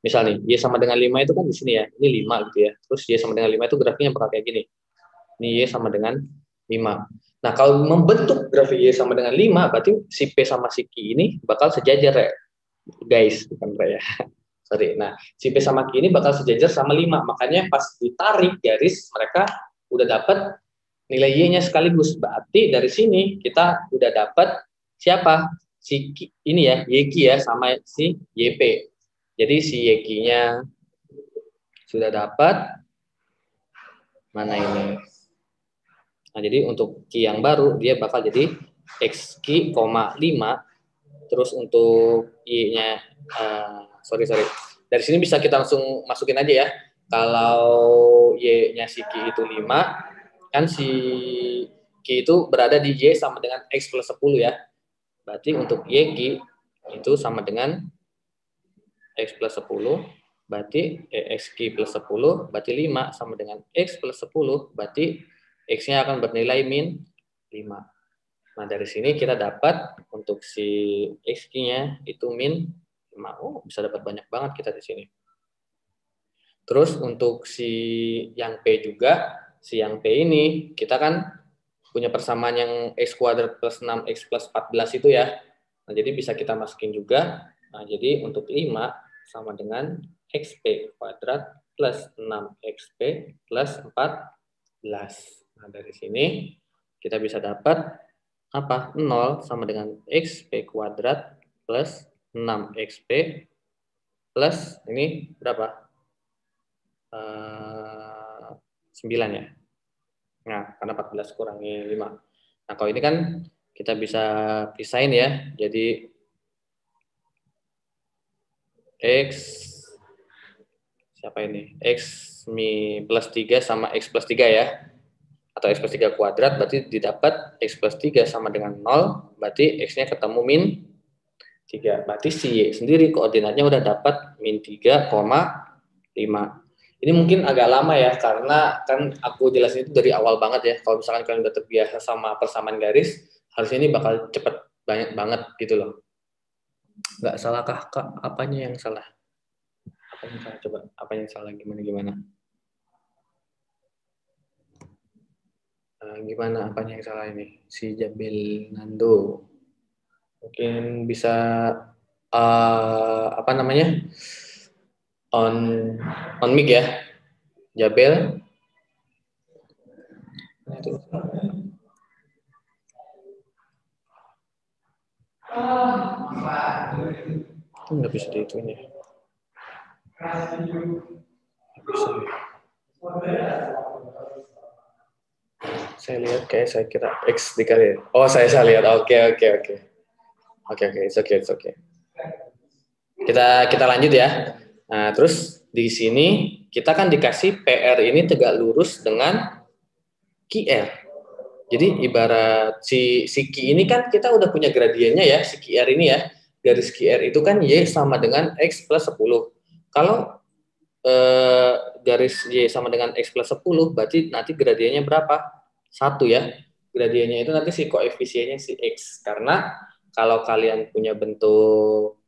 misal nih, Y sama dengan 5 itu kan di sini ya. Ini 5 gitu ya. Terus Y sama dengan 5 itu grafiknya bakal kayak gini. Ini Y sama dengan 5. Nah, kalau membentuk grafik Y sama dengan 5, berarti si P sama si Q ini bakal sejajar ya. Guys, bukan ya. Sorry. Nah, si P sama Q ini bakal sejajar sama 5. Makanya pas ditarik garis, mereka udah dapat nilai Y-nya sekaligus. Berarti dari sini kita udah dapat siapa? Si Q, ini ya, YQ ya, sama si YP. Jadi si YQ-nya sudah dapat. Mana ini? Nah, jadi untuk Q yang baru, dia bakal jadi XQ, 5. Terus untuk Y-nya, sorry. Dari sini bisa kita langsung masukin aja ya. Kalau Y-nya si Q itu 5, kan si Q itu berada di Y sama dengan X plus 10 ya. Berarti untuk YQ itu sama dengan X plus 10, berarti XQ plus 10, berarti 5 sama dengan X plus 10, berarti X-nya akan bernilai min 5. Nah, dari sini kita dapat untuk si XQ-nya itu min 5. Oh, bisa dapat banyak banget kita di sini. Terus untuk si yang P juga, si yang P ini, kita kan punya persamaan yang X kuadrat plus 6X plus 14 itu ya. Nah, jadi bisa kita masukin juga. Nah, jadi untuk 5 sama dengan XP kuadrat plus 6XP plus 14. Nah, dari sini kita bisa dapat apa? 0 sama dengan XP kuadrat plus 6XP plus ini berapa? 9 ya. Nah, karena 14 kurangi 5. Nah, kalau ini kan kita bisa pisahin ya. Jadi X siapa ini? X mi plus 3 sama X plus 3 ya. Atau X plus 3 kuadrat berarti didapat X plus 3 sama dengan 0. Berarti X-nya ketemu min 3. Berarti si Y sendiri koordinatnya udah dapat min 3,5. Ini mungkin agak lama ya, karena kan aku jelasin itu dari awal banget ya. Kalau misalkan kalian udah terbiasa sama persamaan garis, harusnya ini bakal cepet banyak banget gitu loh. Nggak salahkah, Kak? Apanya yang salah? Apa yang salah? Coba, apa yang salah? Gimana? Gimana? Apanya yang salah ini? Si Jabil Nando. Mungkin bisa, apa namanya? On mic ya. Jabel. Nggak bisa dihitungin ya. Bisa. Saya lihat kayak saya kira X dikali. Oh, saya lihat. Oke. It's okay. Kita lanjut ya. Nah, terus di sini kita kan dikasih PR ini tegak lurus dengan QR. Jadi ibarat si Q ini kan kita udah punya gradiennya ya, si QR ini ya. Garis QR itu kan Y sama dengan X plus 10. Kalau garis Y sama dengan X plus 10, berarti nanti gradiennya berapa? 1 ya. Gradiennya itu nanti si koefisiennya si X. Karena kalau kalian punya bentuk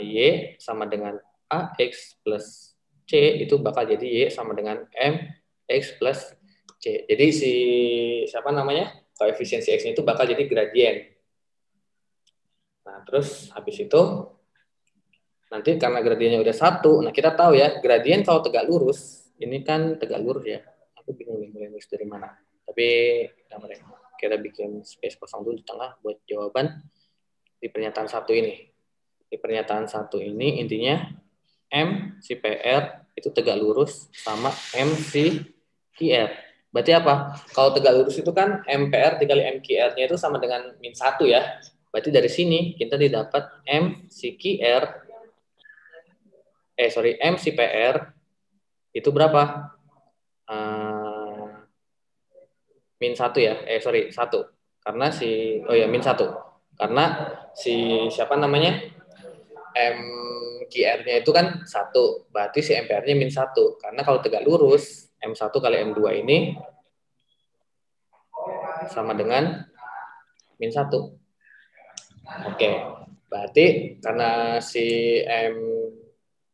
Y sama dengan AX plus C, itu bakal jadi Y sama dengan MX plus C. Jadi si siapa namanya? Koefisien si X itu bakal jadi gradien. Nah, terus habis itu nanti karena gradiennya udah 1, nah kita tahu ya, gradien kalau tegak lurus, ini kan tegak lurus ya. Aku bingung nih mulai nulis dari mana. Tapi kita bikin space kosong dulu di tengah buat jawaban di pernyataan 1 ini. Di pernyataan 1 ini intinya M si PR itu tegak lurus sama M si QR. Berarti apa? Kalau tegak lurus itu kan MPR dikali MQR-nya itu sama dengan min 1 ya. Berarti dari sini kita didapat M si QR M si PR itu berapa? Min 1 ya. 1. Karena si min 1. Karena si siapa namanya? MQR-nya itu kan 1. Berarti si MPR-nya min 1. Karena kalau tegak lurus, M1 kali M2 ini sama dengan min 1. Oke. Berarti karena si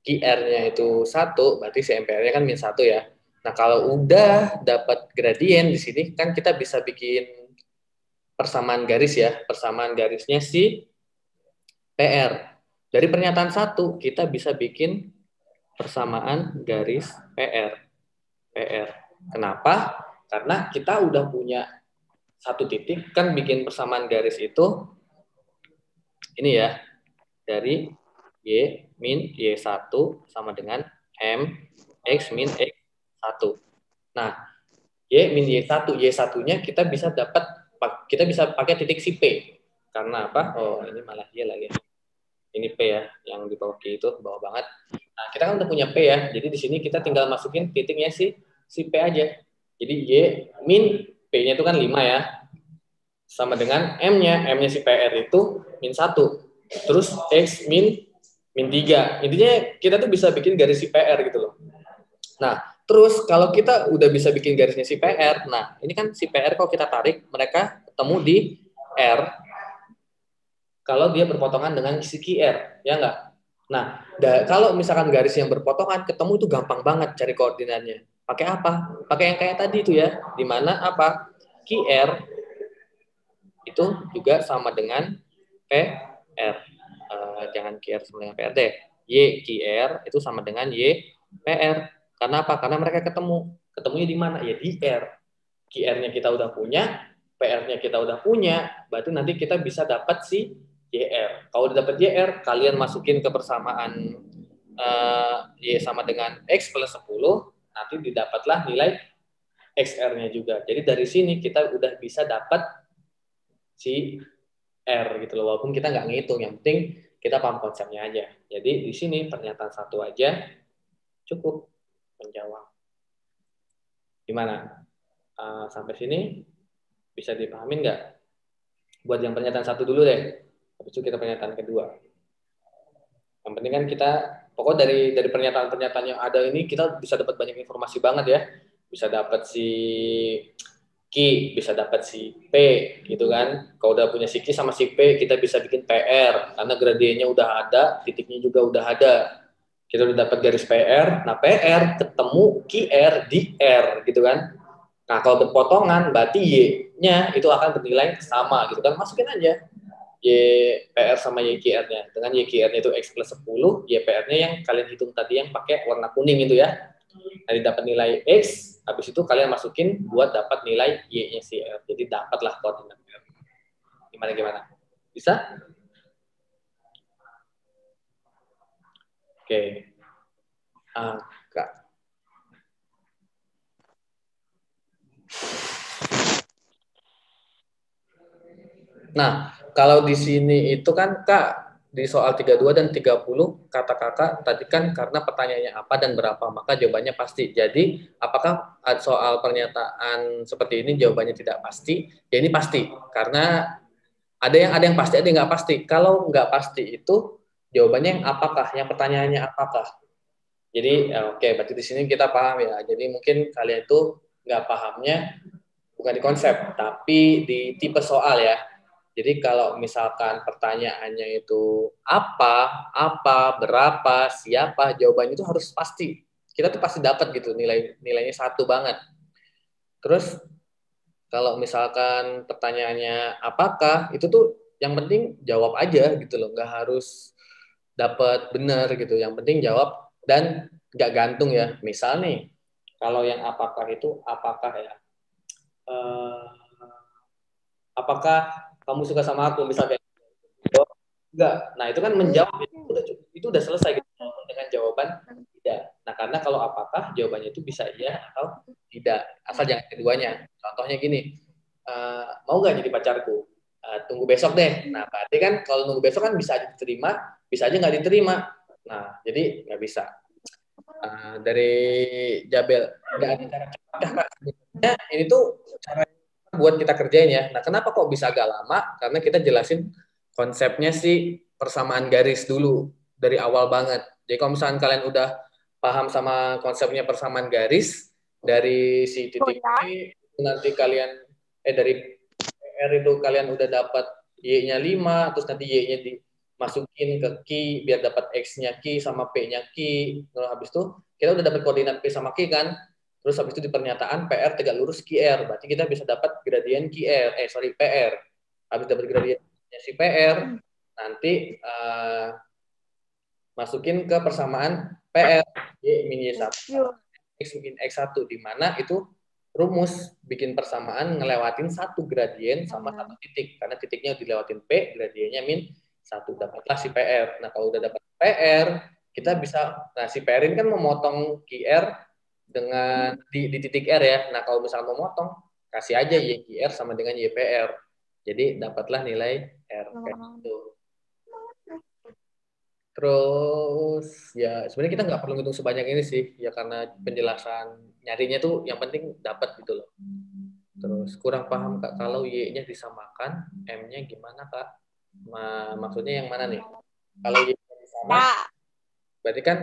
MQR-nya itu 1, berarti si MPR-nya kan min 1 ya. Nah, kalau udah dapat gradien di sini kan kita bisa bikin persamaan garis ya. Persamaan garisnya si PR. Dari pernyataan 1 kita bisa bikin persamaan garis PR. Kenapa? Karena kita udah punya 1 titik, kan bikin persamaan garis itu ini ya, dari Y min Y1 sama dengan M X min X1. Nah, Y min Y1, Y1-nya kita bisa pakai titik si P. Karena apa? Oh, ini malah Y lagi. Ini P ya, yang di bawah Q itu, bawah banget. Nah, kita kan udah punya P ya, jadi di sini kita tinggal masukin titiknya si P aja. Jadi Y min P-nya itu kan 5 ya, sama dengan M-nya si PR itu min 1. Terus X min 3. Intinya kita tuh bisa bikin garis si PR gitu loh. Nah, terus kalau kita udah bisa bikin garisnya si PR, nah ini kan si PR kalau kita tarik, mereka ketemu di R. kalau dia berpotongan dengan si QR, ya nggak? Nah, kalau misalkan garis yang berpotongan ketemu itu gampang banget cari koordinatnya. Pakai apa? Pakai yang kayak tadi itu ya, di mana apa? QR itu juga sama dengan PR. Jangan QR sama dengan PR deh. YQR itu sama dengan YPR. Karena apa? Karena mereka ketemu. Ketemunya di mana? Ya di R. QR-nya kita udah punya, PR-nya kita udah punya, berarti nanti kita bisa dapat si YR. Kalau udah dapat YR, kalian masukin ke persamaan Y sama dengan X plus 10, nanti didapatlah nilai XR-nya juga. Jadi dari sini kita udah bisa dapat si R gitu loh, walaupun kita nggak ngitung, yang penting kita paham konsepnya aja. Jadi di sini pernyataan satu aja cukup menjawab. Gimana? Sampai sini bisa dipahamin nggak? Buat yang pernyataan satu dulu deh, habis itu kita pernyataan kedua. Yang penting kan kita, pokoknya dari pernyataan-pernyataan yang ada ini kita bisa dapat banyak informasi banget ya. Bisa dapat si Q, bisa dapat si P, gitu kan. Kalau udah punya si Q sama si P, kita bisa bikin PR, karena gradiennya udah ada, titiknya juga udah ada. Kita udah dapat garis PR, nah PR ketemu QR di R, gitu kan. Nah, kalau berpotongan, berarti Y-nya itu akan bernilai sama, gitu kan. Masukin aja YPR sama YQR-nya. Dengan YQR-nya itu X plus 10, YPR-nya yang kalian hitung tadi yang pakai warna kuning itu ya. Nanti dapat nilai X, habis itu kalian masukin buat dapat nilai Y-nya si R. Jadi dapatlah koordinat R. Gimana? Bisa? Oke. Kak. Nah, kalau di sini itu kan Kak, di soal 32 dan 30, kata Kakak tadi kan karena pertanyaannya apa dan berapa, maka jawabannya pasti. Jadi, apakah soal pernyataan seperti ini jawabannya tidak pasti? Ya ini pasti, karena ada yang pasti, ada yang nggak pasti. Kalau nggak pasti itu jawabannya yang apakah, yang pertanyaannya apakah. Jadi, oke, berarti di sini kita paham ya. Jadi mungkin kalian itu nggak pahamnya bukan di konsep, tapi di tipe soal ya. Jadi kalau misalkan pertanyaannya itu apa, berapa, siapa, jawabannya itu harus pasti. Kita tuh pasti dapat gitu nilainya satu banget. Terus kalau misalkan pertanyaannya apakah, itu tuh yang penting jawab aja gitu loh, nggak harus dapat benar gitu. Yang penting jawab dan nggak gantung ya. Misal nih, kalau yang apakah itu apakah ya? Apakah kamu suka sama aku misalnya? Enggak. Nah, itu kan menjawab itu udah selesai gitu dengan jawaban tidak. Nah, karena kalau apakah jawabannya itu bisa iya atau tidak. Asal jangan keduanya. Contohnya gini, mau nggak jadi pacarku? Tunggu besok deh. Nah, berarti kan kalau nunggu besok kan bisa diterima, bisa aja nggak diterima. Nah, jadi nggak bisa. Dari Jabel, nggak ada cara cepat. Sebenarnya ini tuh cara buat kita kerjain ya. Nah, kenapa kok bisa agak lama? Karena kita jelasin konsepnya sih persamaan garis dulu dari awal banget. Jadi kalau misalkan kalian udah paham sama konsepnya persamaan garis dari si titik P, nanti kalian dari R itu kalian udah dapat Y-nya 5, terus nanti Y-nya dimasukin ke Q biar dapat X-nya Q sama P-nya Q. Nah, habis itu kita udah dapat koordinat P sama Q kan? Terus habis itu di pernyataan PR tegak lurus QR, berarti kita bisa dapat gradien QR, PR. Habis dapat gradiennya si PR, nanti masukin ke persamaan PR Y min Y1, X min X1, di mana itu rumus bikin persamaan ngelewatin satu gradien sama satu titik, karena titiknya dilewatin P, gradiennya min 1, dapatlah si PR. Nah, kalau udah dapat PR, kita bisa, nah si PR ini kan memotong QR dengan di titik R ya. Nah, kalau misalnya mau motong, kasih aja YQR sama dengan YPR. Jadi dapatlah nilai R kayak gitu. Terus ya sebenarnya kita nggak perlu ngitung sebanyak ini sih, ya karena penjelasan nyarinya tuh yang penting dapat gitu loh. Terus kurang paham Kak, kalau Y-nya disamakan, M-nya gimana Kak? Maksudnya yang mana nih? Kalau Y-nya disamakan, berarti kan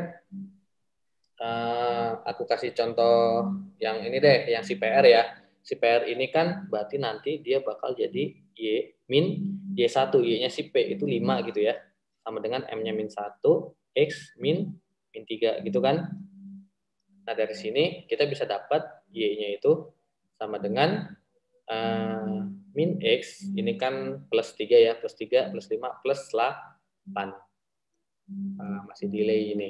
aku kasih contoh yang ini deh, yang si PR ya. Si PR ini kan berarti nanti dia bakal jadi Y min Y1, Y-nya si P itu 5 gitu ya. Sama dengan M-nya min 1, X min 3 gitu kan. Nah dari sini kita bisa dapat Y-nya itu sama dengan min X, ini kan plus 3 ya, plus 3, plus 5, plus 8. Masih delay ini.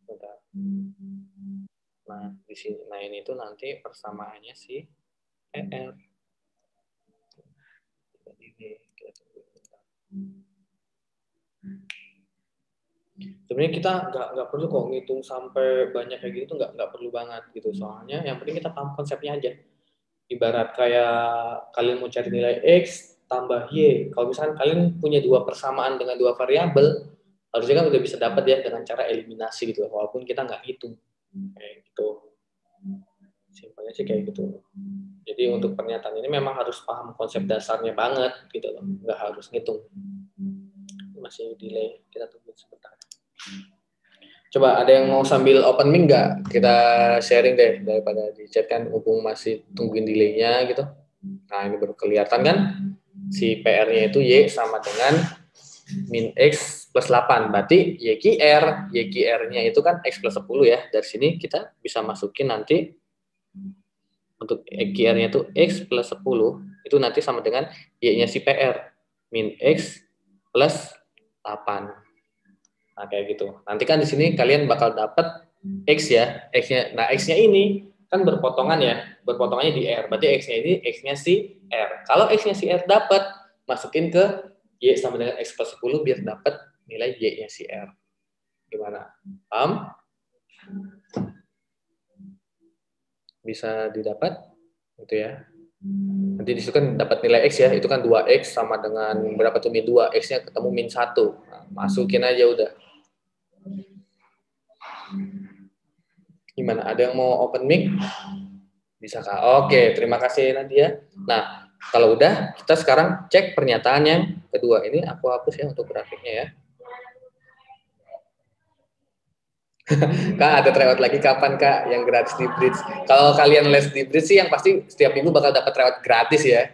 Bentar. Nah, di sini, nah ini tuh nanti persamaannya si ER. Sebenarnya kita nggak perlu kok ngitung sampai banyak kayak gitu, nggak perlu banget gitu. Soalnya yang penting kita paham konsepnya aja. Ibarat kayak kalian mau cari nilai X tambah Y. Kalau misalkan kalian punya dua persamaan dengan dua variabel, harusnya kan udah bisa dapat ya dengan cara eliminasi gitu. Walaupun kita nggak hitung. Kayak gitu. Simpelnya sih kayak gitu. Jadi untuk pernyataan ini memang harus paham konsep dasarnya banget gitu loh. Nggak harus ngitung. Masih delay, kita tunggu sebentar. Coba ada yang mau sambil open mic nggak? Kita sharing deh daripada di chat kan, mumpung masih tungguin delaynya gitu. Nah ini baru kelihatan kan, si PR-nya itu Y sama dengan min X plus 8. Berarti YQR-nya itu kan X plus 10 ya. Dari sini kita bisa masukin nanti untuk YQR-nya itu X plus 10, itu nanti sama dengan Y-nya si PR, min X plus 8. Nah, kayak gitu. Nanti kan di sini kalian bakal dapat X ya, X-nya. Nah, X-nya ini kan berpotongan ya, berpotongannya di R. Berarti X-nya ini X-nya si R. Kalau X-nya si R dapat, masukin ke Y sama dengan X plus 10 biar dapat nilai Y-nya si R. Gimana? Paham? Bisa didapat? Gitu ya. Nanti di situ kan dapat nilai X ya, itu kan 2X sama dengan berapa tuh min 2, X-nya ketemu min 1. Nah, masukin aja udah. Gimana? Ada yang mau open mic? Bisa Kak? Oke, terima kasih Nadia. Nah, kalau udah, kita sekarang cek pernyataan yang kedua. Ini aku hapus ya untuk grafiknya ya. Kak, ada tryout lagi kapan Kak yang gratis di Bridge? Kalau kalian les di Bridge sih yang pasti setiap minggu bakal dapat tryout gratis ya.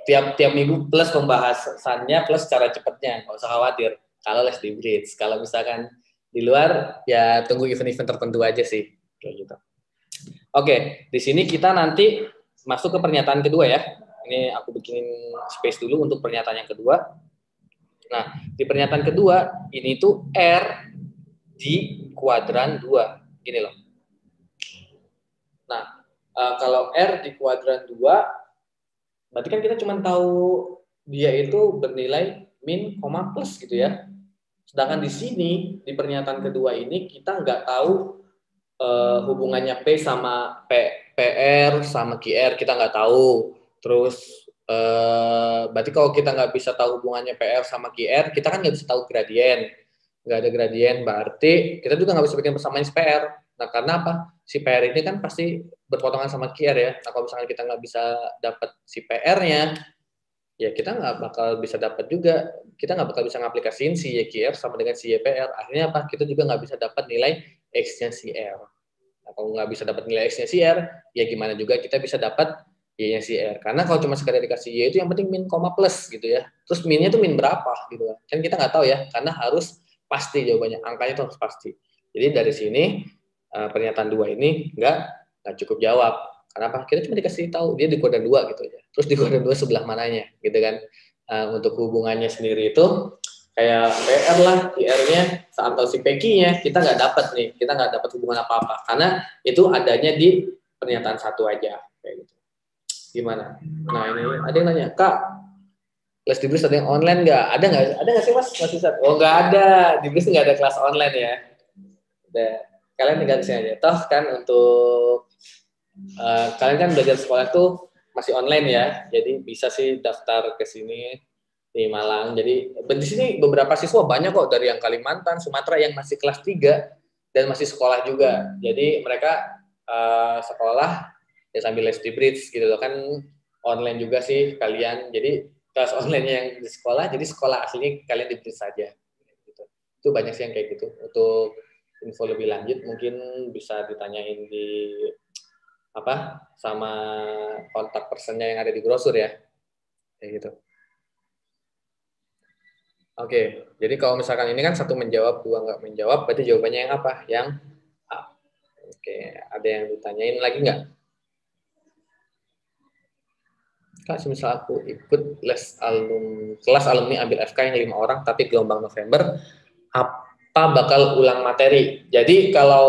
Tiap minggu plus pembahasannya plus cara cepatnya, nggak usah khawatir. Kalau les di Bridge, kalau misalkan di luar ya tunggu event-event tertentu aja sih, kayak gitu. Oke, di sini kita nanti masuk ke pernyataan kedua ya. Ini aku bikinin space dulu untuk pernyataan yang kedua. Nah, di pernyataan kedua ini tuh R di kuadran 2. Gini loh. Nah, kalau R di kuadran 2, berarti kan kita cuma tahu dia itu bernilai min, plus gitu ya. Sedangkan di sini, di pernyataan kedua ini, kita nggak tahu hubungannya P sama PR sama QR, kita nggak tahu. Terus, berarti kalau kita nggak bisa tahu hubungannya PR sama QR, kita kan nggak bisa tahu gradien. Nggak ada gradien, berarti kita juga nggak bisa bikin persamaan si PR. Nah, karena apa? Si PR ini kan pasti berpotongan sama QR ya. Nah, kalau misalnya kita nggak bisa dapat si PR-nya, ya kita nggak bakal bisa dapat juga, kita nggak bakal bisa ngaplikasiin si YQR sama dengan si YPR. Akhirnya apa? Kita juga nggak bisa dapat nilai X-nya si R. Nah, kalau nggak bisa dapat nilai X-nya si R, ya gimana juga kita bisa dapat Y-nya si R. Karena kalau cuma sekedar dikasih Y itu yang penting min, plus gitu ya. Terus minnya tuh min berapa gitu kan kita nggak tahu ya, karena harus pasti jawabannya, angkanya itu harus pasti. Jadi dari sini pernyataan 2 ini nggak cukup jawab. Kenapa? Kita cuma dikasih tahu dia di kuadran 2 gitu aja. Terus di kuadran 2 sebelah mananya gitu kan. Untuk hubungannya sendiri itu kayak PR lah, PR-nya atau si PQ-nya kita nggak dapat nih, kita nggak dapat hubungan apa-apa karena itu adanya di pernyataan 1 aja kayak gitu. Gimana? Nah ini ada yang nanya, Kak, les di Bridge ada yang online nggak? Ada nggak sih Mas? Oh nggak ada, di Bridge nggak ada kelas online ya. Udah, kalian tinggal di sini aja. Toh kan untuk kalian kan belajar sekolah tuh masih online ya, jadi bisa sih daftar ke sini di Malang. Jadi di sini beberapa siswa banyak kok dari yang Kalimantan, Sumatera yang masih kelas 3 dan masih sekolah juga. Jadi mereka sekolah ya sambil les di Bridge gitu loh, kan online juga sih kalian. Jadi kelas online yang di sekolah, jadi sekolah aslinya kalian di Bridge saja. Gitu. Itu banyak sih yang kayak gitu. Untuk info lebih lanjut mungkin bisa ditanyain di sama kontak personnya yang ada di brosur ya. Kayak gitu. Oke, jadi kalau misalkan ini kan satu menjawab, dua nggak menjawab, berarti jawabannya yang apa? Yang A. Oke, ada yang ditanyain lagi nggak? Kak, misal aku ikut kelas alumni ambil FK yang 5 orang, tapi gelombang November, apa bakal ulang materi? Jadi kalau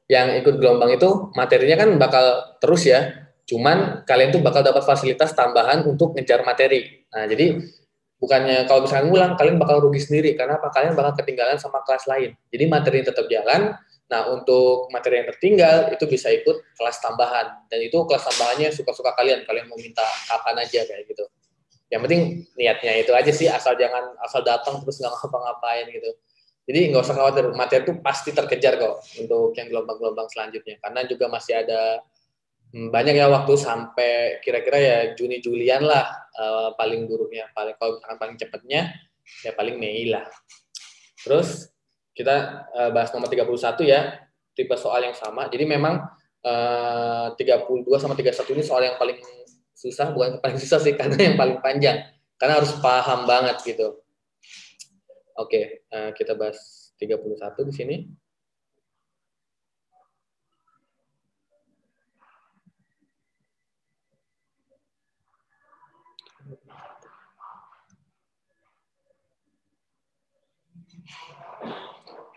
yang ikut gelombang itu materinya kan bakal terus ya, cuman kalian tuh bakal dapat fasilitas tambahan untuk ngejar materi. Nah, jadi bukannya kalau misalnya ngulang, kalian bakal rugi sendiri, karena apa? Kalian bakal ketinggalan sama kelas lain. Jadi materi tetap jalan. Nah, untuk materi yang tertinggal, itu bisa ikut kelas tambahan. Dan itu kelas tambahannya suka-suka kalian. Kalian mau minta kapan aja, kayak gitu. Yang penting niatnya itu aja sih, asal datang terus nggak ngapa-ngapain gitu. Jadi nggak usah khawatir, materi itu pasti terkejar kok untuk yang gelombang-gelombang selanjutnya. Karena juga masih ada banyak ya waktu sampai kira-kira ya Juni-Julian lah paling buruknya. Kalau misalkan paling cepatnya ya paling Mei lah. Terus kita bahas nomor 31 ya, tipe soal yang sama. Jadi memang 32 sama 31 ini soal yang paling susah, bukan paling susah sih, karena yang paling panjang. Karena harus paham banget gitu. Oke, kita bahas 31 di sini.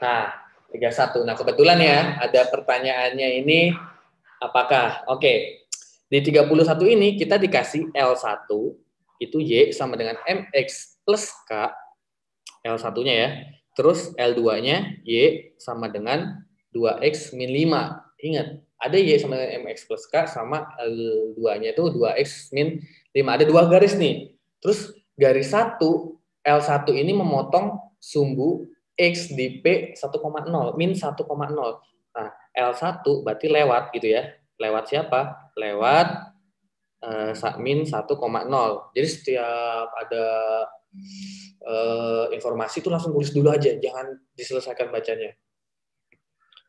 Nah, 31. Nah, kebetulan ya, ada pertanyaannya ini, apakah, oke, di 31 ini kita dikasih L1, itu Y sama dengan MX plus K, L1-nya ya, terus L2-nya Y sama dengan 2X min 5. Ingat, ada Y sama dengan MX plus K, sama L2-nya itu 2X min 5. Ada dua garis nih. Terus garis 1, L1 ini memotong sumbu X di P 1,0, min 1,0. Nah, L1 berarti lewat gitu ya. Lewat siapa? Lewat min 1,0. Jadi setiap ada informasi itu langsung tulis dulu aja, jangan diselesaikan bacanya.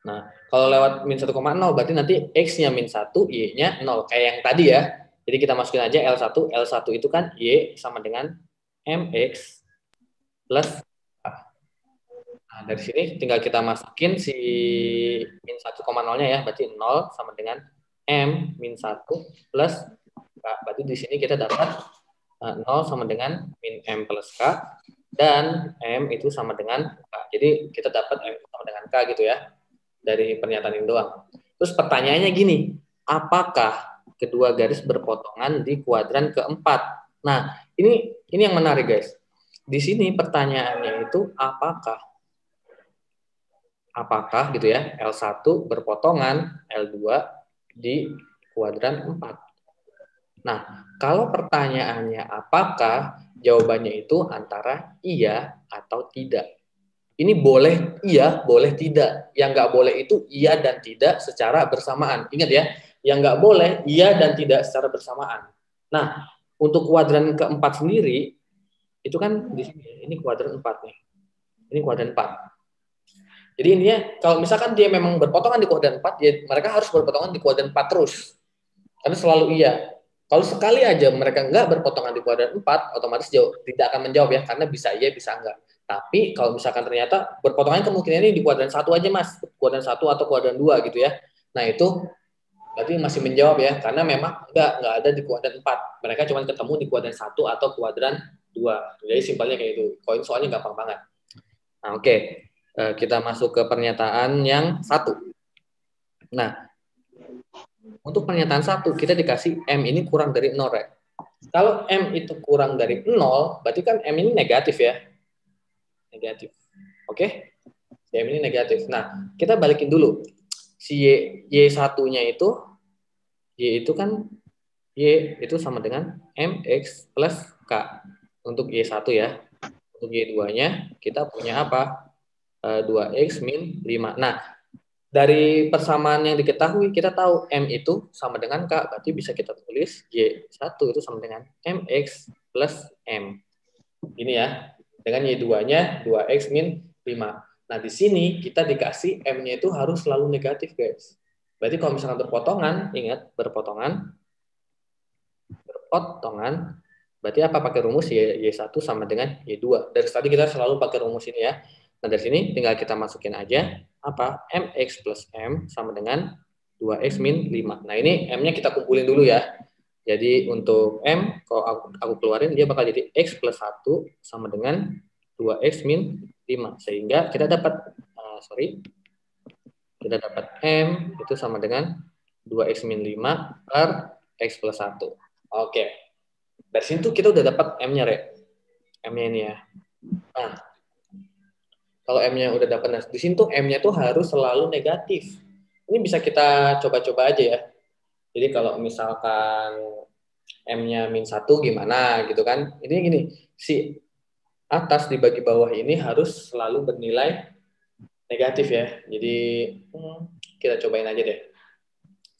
Nah, kalau lewat min 1,0 berarti nanti X-nya min 1, Y-nya 0. Kayak yang tadi ya. Jadi kita masukin aja L1. L1 itu kan Y sama dengan MX plus Nah, dari sini tinggal kita masukin si min 1,0-nya ya, berarti 0 sama dengan M min 1 plus K. Berarti di sini kita dapat 0 sama dengan min M plus K, dan M itu sama dengan K. Jadi kita dapat M sama dengan K gitu ya, dari pernyataan ini doang. Terus pertanyaannya gini, apakah kedua garis berpotongan di kuadran keempat? Nah, ini yang menarik guys. Di sini pertanyaannya itu apakah gitu ya, L1 berpotongan L2 di kuadran 4. Nah, kalau pertanyaannya apakah, jawabannya itu antara iya atau tidak. Ini boleh iya, boleh tidak. Yang nggak boleh itu iya dan tidak secara bersamaan. Ingat ya, yang nggak boleh iya dan tidak secara bersamaan. Nah, untuk kuadran keempat sendiri, itu kan di sini, ini kuadran 4 nih. Ini kuadran 4. Jadi intinya kalau misalkan dia memang berpotongan di kuadran 4, ya mereka harus berpotongan di kuadran 4 terus. Karena selalu iya. Kalau sekali aja mereka nggak berpotongan di kuadran 4, otomatis tidak akan menjawab ya, karena bisa iya, bisa enggak. Tapi kalau misalkan ternyata berpotongan kemungkinannya di kuadran 1 aja mas, kuadran 1 atau kuadran 2 gitu ya. Nah itu berarti masih menjawab ya, karena memang nggak ada di kuadran 4. Mereka cuma ketemu di kuadran 1 atau kuadran 2. Jadi simpelnya kayak itu. Koin soalnya gampang banget. Nah oke. Kita masuk ke pernyataan yang 1. Nah, untuk pernyataan 1 kita dikasih M ini kurang dari 0 ya. Kalau M itu kurang dari 0, berarti kan M ini negatif ya. Negatif. Oke? M ini negatif. Nah, kita balikin dulu. Si Y1-nya itu, Y itu kan, Y itu sama dengan MX plus K. Untuk Y1 ya. Untuk Y2-nya kita punya apa? 2X min 5. Nah, dari persamaan yang diketahui, kita tahu M itu sama dengan K, berarti bisa kita tulis Y1 itu sama dengan MX plus M. Ini ya, dengan Y2-nya 2X min 5. Nah, di sini kita dikasih M-nya itu harus selalu negatif, guys. Berarti kalau misalkan berpotongan, ingat berpotongan, berarti apa pakai rumus Y1 sama dengan Y2. Dari tadi kita selalu pakai rumus ini ya. Nah, dari sini tinggal kita masukin aja apa? MX plus M sama dengan 2X min 5. Nah, ini M-nya kita kumpulin dulu ya. Jadi untuk M, kalau aku keluarin, dia bakal jadi X plus 1 sama dengan 2X min 5. Sehingga kita dapat, kita dapat M itu sama dengan 2X min 5 per X plus 1. Oke. Dari sini tuh kita udah dapat M-nya, M-nya ini ya. Nah, kalau M-nya udah dapat, nah di sini tuh M-nya tuh harus selalu negatif. Ini bisa kita coba-coba aja ya. Jadi kalau misalkan M-nya min 1 gimana gitu kan. Ini gini, si atas dibagi bawah ini harus selalu bernilai negatif ya. Jadi kita cobain aja deh.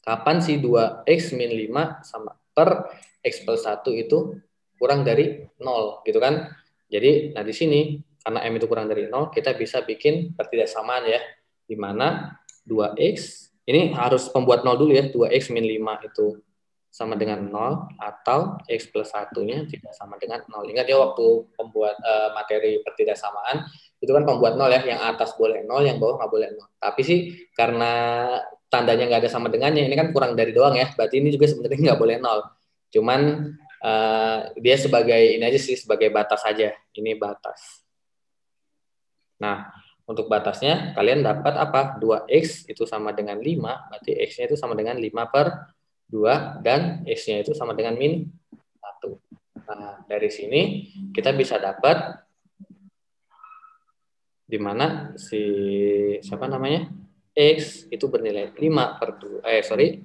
Kapan sih 2X min 5 sama per X plus 1 itu kurang dari 0 gitu kan. Jadi, nah di sini karena M itu kurang dari 0, kita bisa bikin pertidaksamaan ya. Di mana 2X, ini harus pembuat 0 dulu ya, 2X min 5 itu sama dengan 0, atau X plus 1-nya tidak sama dengan 0. Ingat ya waktu pembuat materi pertidaksamaan, itu kan pembuat 0 ya, yang atas boleh 0, yang bawah nggak boleh 0. Tapi sih karena tandanya nggak ada sama dengannya, ini kan kurang dari doang ya, berarti ini juga sebenarnya nggak boleh 0. Cuman dia sebagai ini aja sih, sebagai batas aja. Ini batas. Nah, untuk batasnya kalian dapat apa? 2X itu sama dengan 5, berarti X-nya itu sama dengan 5 per 2, dan X-nya itu sama dengan min 1. Nah, dari sini kita bisa dapat di mana siapa namanya? X itu bernilai 5 per 2.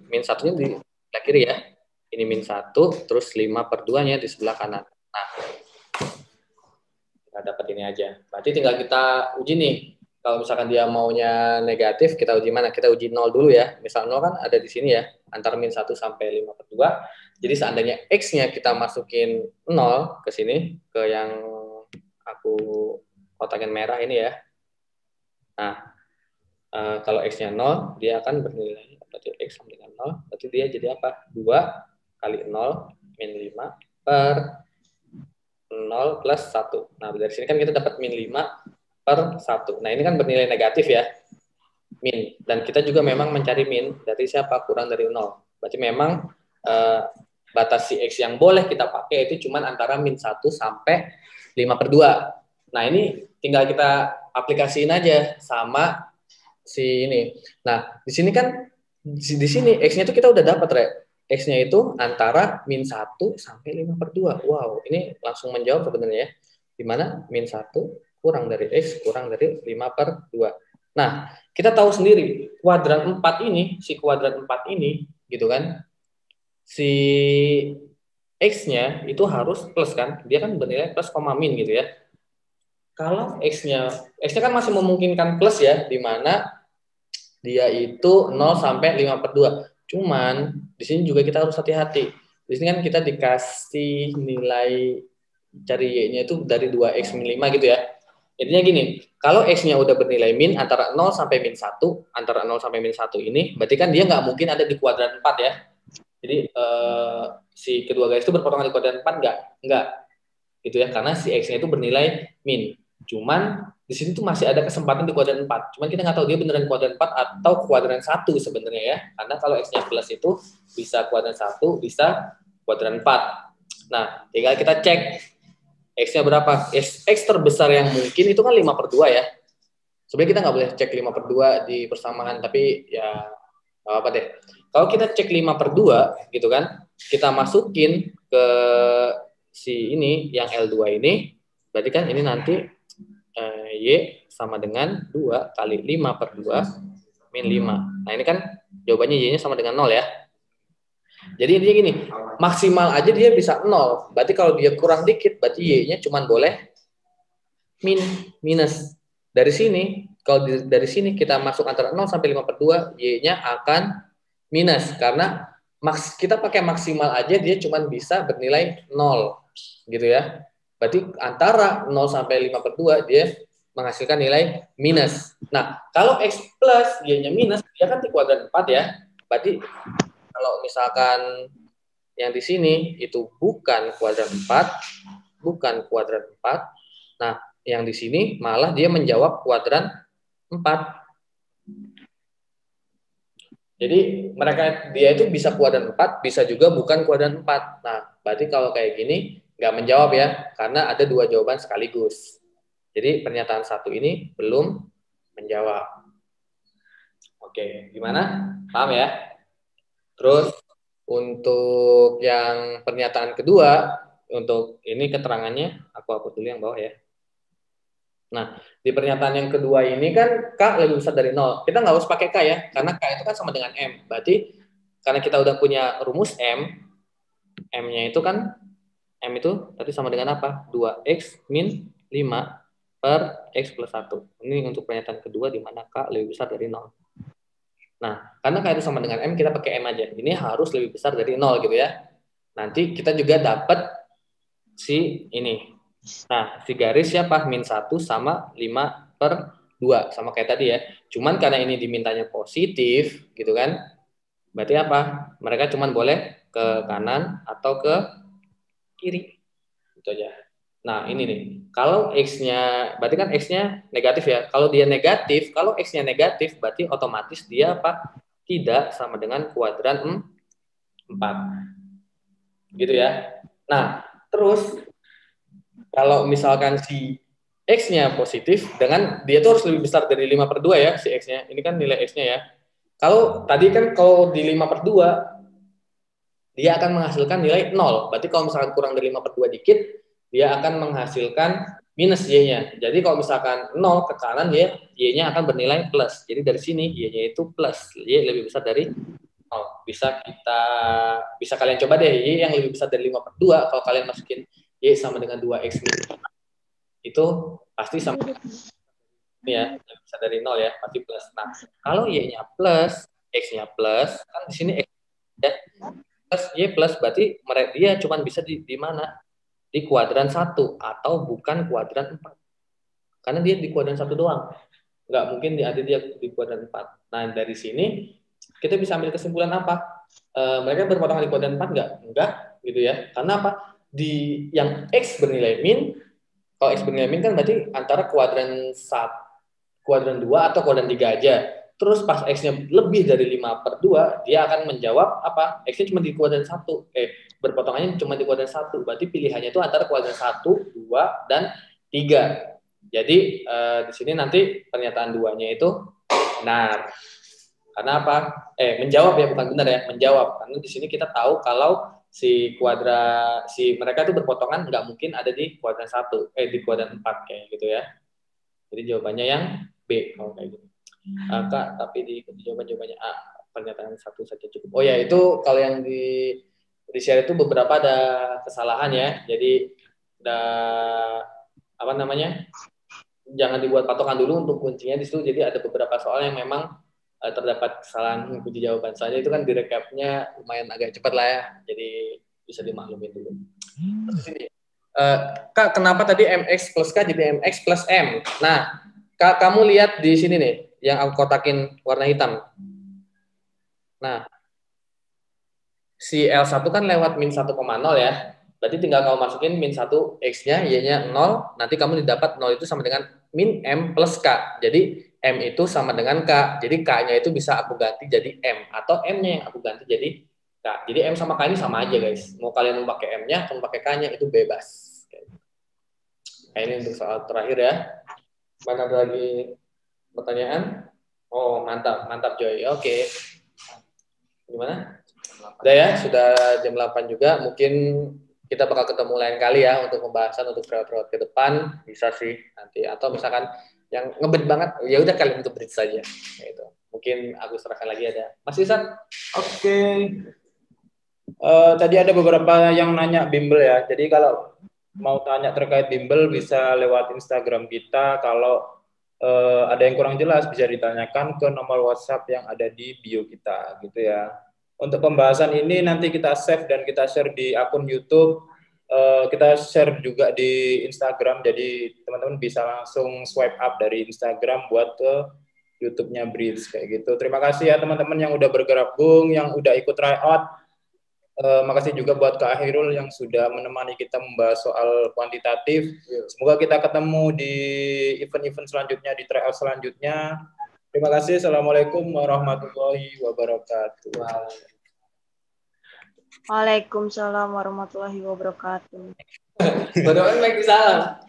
Min 1-nya di sebelah kiri ya. Ini min 1, terus 5 per 2-nya di sebelah kanan. Nah, kita dapat ini aja. Berarti tinggal kita uji nih. Kalau misalkan dia maunya negatif, kita uji mana? Kita uji 0 dulu ya. Misal 0 kan ada di sini ya, antara min 1 sampai 5 per 2. Jadi seandainya X-nya kita masukin 0 ke sini, ke yang aku kotakin merah ini ya. Nah, kalau X-nya 0, dia akan bernilai, berarti X sama dengan 0, berarti dia jadi apa? 2 kali 0 min 5 per 0 plus 1. Nah, dari sini kan kita dapat min 5 per 1. Nah, ini kan bernilai negatif ya, min. Dan kita juga memang mencari min dari siapa? Kurang dari 0. Berarti memang batas si X yang boleh kita pakai itu cuma antara min 1 sampai 5 per 2. Nah, ini tinggal kita aplikasiin aja sama si ini. Nah, di sini kan, di sini X-nya itu kita udah dapat, X-nya itu antara min 1 sampai 5 per 2. Wow, ini langsung menjawab sebenarnya ya. Di mana min 1 kurang dari X kurang dari 5 per 2. Nah, kita tahu sendiri, kuadran 4 ini, si kuadran 4 ini, gitu kan, si X-nya itu harus plus kan, dia kan bernilai plus koma min gitu ya. Kalau X-nya kan masih memungkinkan plus ya, di mana dia itu 0 sampai 5 per 2. Cuman di sini juga kita harus hati-hati. Di sini kan kita dikasih nilai cari Y-nya itu dari 2X min 5 gitu ya. Intinya gini, kalau X-nya udah bernilai min antara 0 sampai min 1, antara 0 sampai min 1 ini, berarti kan dia nggak mungkin ada di kuadran 4 ya. Jadi si kedua garis itu berpotongan di kuadran 4 nggak. Gitu ya, karena si X-nya itu bernilai min. Cuman di sini tuh masih ada kesempatan di kuadran 4. Cuman kita nggak tahu dia beneran kuadran 4 atau kuadran 1 sebenarnya ya. Karena kalau X-nya plus itu bisa kuadran 1, bisa kuadran 4. Nah, tinggal kita cek X-nya berapa. X terbesar yang mungkin itu kan 5 per 2 ya. Sebenarnya kita nggak boleh cek 5 per 2 di persamaan, tapi ya nggak apa deh. Kalau kita cek 5 per 2 gitu kan, kita masukin ke si ini, yang L2 ini, berarti kan ini nanti Y sama dengan 2 kali 5 per 2 min 5. Nah, ini kan jawabannya Y-nya sama dengan 0 ya. Jadi intinya gini, maksimal aja dia bisa 0. Berarti kalau dia kurang dikit, berarti Y-nya cuma boleh minus. Dari sini, kalau dari sini kita masuk antara 0 sampai 5 per 2, Y-nya akan minus. Karena kita pakai maksimal aja, dia cuma bisa bernilai 0. Gitu ya. Berarti antara 0 sampai 5 per 2, dia menghasilkan nilai minus. Nah, kalau X plus, Y-nya minus, dia kan di kuadran 4 ya. Berarti kalau misalkan yang di sini itu bukan kuadran 4, nah yang di sini malah dia menjawab kuadran 4. Jadi dia itu bisa kuadran 4, bisa juga bukan kuadran 4. Nah, berarti kalau kayak gini nggak menjawab ya, karena ada 2 jawaban sekaligus. Jadi pernyataan 1 ini belum menjawab. Oke, gimana? Paham ya? Terus untuk yang pernyataan kedua, untuk ini keterangannya, aku hapus dulu yang bawah ya. Nah, di pernyataan yang kedua ini kan K lebih besar dari 0. Kita nggak harus pakai K ya, karena K itu kan sama dengan M. Berarti karena kita udah punya rumus M, M-nya itu kan, M itu tadi sama dengan apa? 2X min 5 per X plus 1. Ini untuk pernyataan kedua di mana K lebih besar dari 0. Nah, karena K itu sama dengan M, kita pakai M aja. Ini harus lebih besar dari 0 gitu ya. Nanti kita juga dapat si ini. Nah, si garis siapa? Min 1 sama 5 per 2. Sama kayak tadi ya. Cuman karena ini dimintanya positif, gitu kan. Berarti apa? Mereka cuman boleh ke kanan atau ke kiri. Itu aja. Nah, ini nih. Kalau X-nya, berarti kan X-nya negatif ya. Kalau dia negatif, kalau X-nya negatif, berarti otomatis dia apa? Tidak sama dengan kuadran 4. Gitu ya. Nah, terus kalau misalkan si X-nya positif, dengan dia tuh harus lebih besar dari 5 per 2 ya, si X-nya. Ini kan nilai X-nya ya. Kalau tadi kan kalau di 5 per 2, dia akan menghasilkan nilai 0. Berarti kalau misalkan kurang dari 5 per 2 dikit, dia akan menghasilkan minus Y-nya. Jadi kalau misalkan 0 ke kanan, Y-nya akan bernilai plus. Jadi dari sini Y-nya itu plus. Y lebih besar dari 0. Bisa kalian coba deh, Y yang lebih besar dari 5 per 2, kalau kalian masukin Y sama dengan 2X itu pasti sama ini ya, lebih besar dari 0 ya, pasti plus. Nah, kalau Y-nya plus, X-nya plus, kan di sini X ya, plus Y plus, berarti dia cuma bisa di mana? Di kuadran 1 atau bukan kuadran 4. Karena dia di kuadran 1 doang. Nggak mungkin ada dia di kuadran 4. Nah, dari sini kita bisa ambil kesimpulan apa? Mereka berpotongan di kuadran 4 nggak? Enggak, gitu ya. Karena apa? Di yang X bernilai min, kalau X bernilai min kan berarti antara kuadran 1, kuadran 2 atau kuadran 3 aja. Terus pas X-nya lebih dari 5 per 2, dia akan menjawab apa? X-nya cuma di kuadran 1. Berpotongannya cuma di kuadran 1. Berarti pilihannya itu antara kuadran 1, 2, dan 3. Jadi di sini nanti pernyataan 2-nya itu benar. Karena apa? Menjawab ya, bukan benar ya, menjawab. Karena di sini kita tahu kalau mereka itu berpotongan nggak mungkin ada di kuadran 1, di kuadran 4 kayak gitu ya. Jadi jawabannya yang B kalau kayak gitu. Kak, tapi di jawabannya A, pernyataan 1 saja cukup. Oh ya, itu kalau yang di share itu beberapa ada kesalahan ya. Jadi ada apa namanya? Jangan dibuat patokan dulu untuk kuncinya di situ. Jadi ada beberapa soal yang memang terdapat kesalahan kunci jawaban. Soalnya itu kan direkapnya lumayan agak cepat lah ya. Jadi bisa dimaklumin dulu. Terus ini, Kak, kenapa tadi MX plus K jadi MX plus M? Nah, Kak, kamu lihat di sini nih, yang aku kotakin warna hitam. Nah, si L1 kan lewat min 1,0 ya. Berarti tinggal kamu masukin min 1 X-nya, Y-nya 0, nanti kamu didapat 0 itu sama dengan min M plus K. Jadi M itu sama dengan K. Jadi K-nya itu bisa aku ganti jadi M. Atau M-nya yang aku ganti jadi K. Jadi M sama K ini sama aja guys. Mau kalian mau pakai M-nya atau mau pakai K-nya itu bebas. Nah, ini untuk soal terakhir ya. Mana ada lagi pertanyaan? Oh, mantap. Mantap Joy. Oke. Gimana? Udah ya, sudah jam 8 juga. Mungkin kita bakal ketemu lain kali ya untuk pembahasan untuk periode ke depan. Bisa sih nanti. Atau misalkan yang ngebet banget, ya udah kalian ngebet saja. Gitu. Mungkin aku serahkan lagi ada. Mas Isan? Oke. Tadi ada beberapa yang nanya bimbel ya. Jadi kalau mau tanya terkait bimbel bisa lewat Instagram kita. Kalau ada yang kurang jelas bisa ditanyakan ke nomor WhatsApp yang ada di bio kita gitu ya. Untuk pembahasan ini nanti kita save dan kita share di akun YouTube. Kita share juga di Instagram. Jadi teman-teman bisa langsung swipe up dari Instagram buat ke YouTube-nya Bridge kayak gitu. Terima kasih ya teman-teman yang udah bergabung, yang udah ikut tryout. Makasih juga buat Kak Ahirul yang sudah menemani kita membahas soal kuantitatif. Semoga kita ketemu di event-event selanjutnya, di tryout selanjutnya. Terima kasih. Assalamualaikum warahmatullahi wabarakatuh. Waalaikumsalam warahmatullahi wabarakatuh. Waalaikumsalam.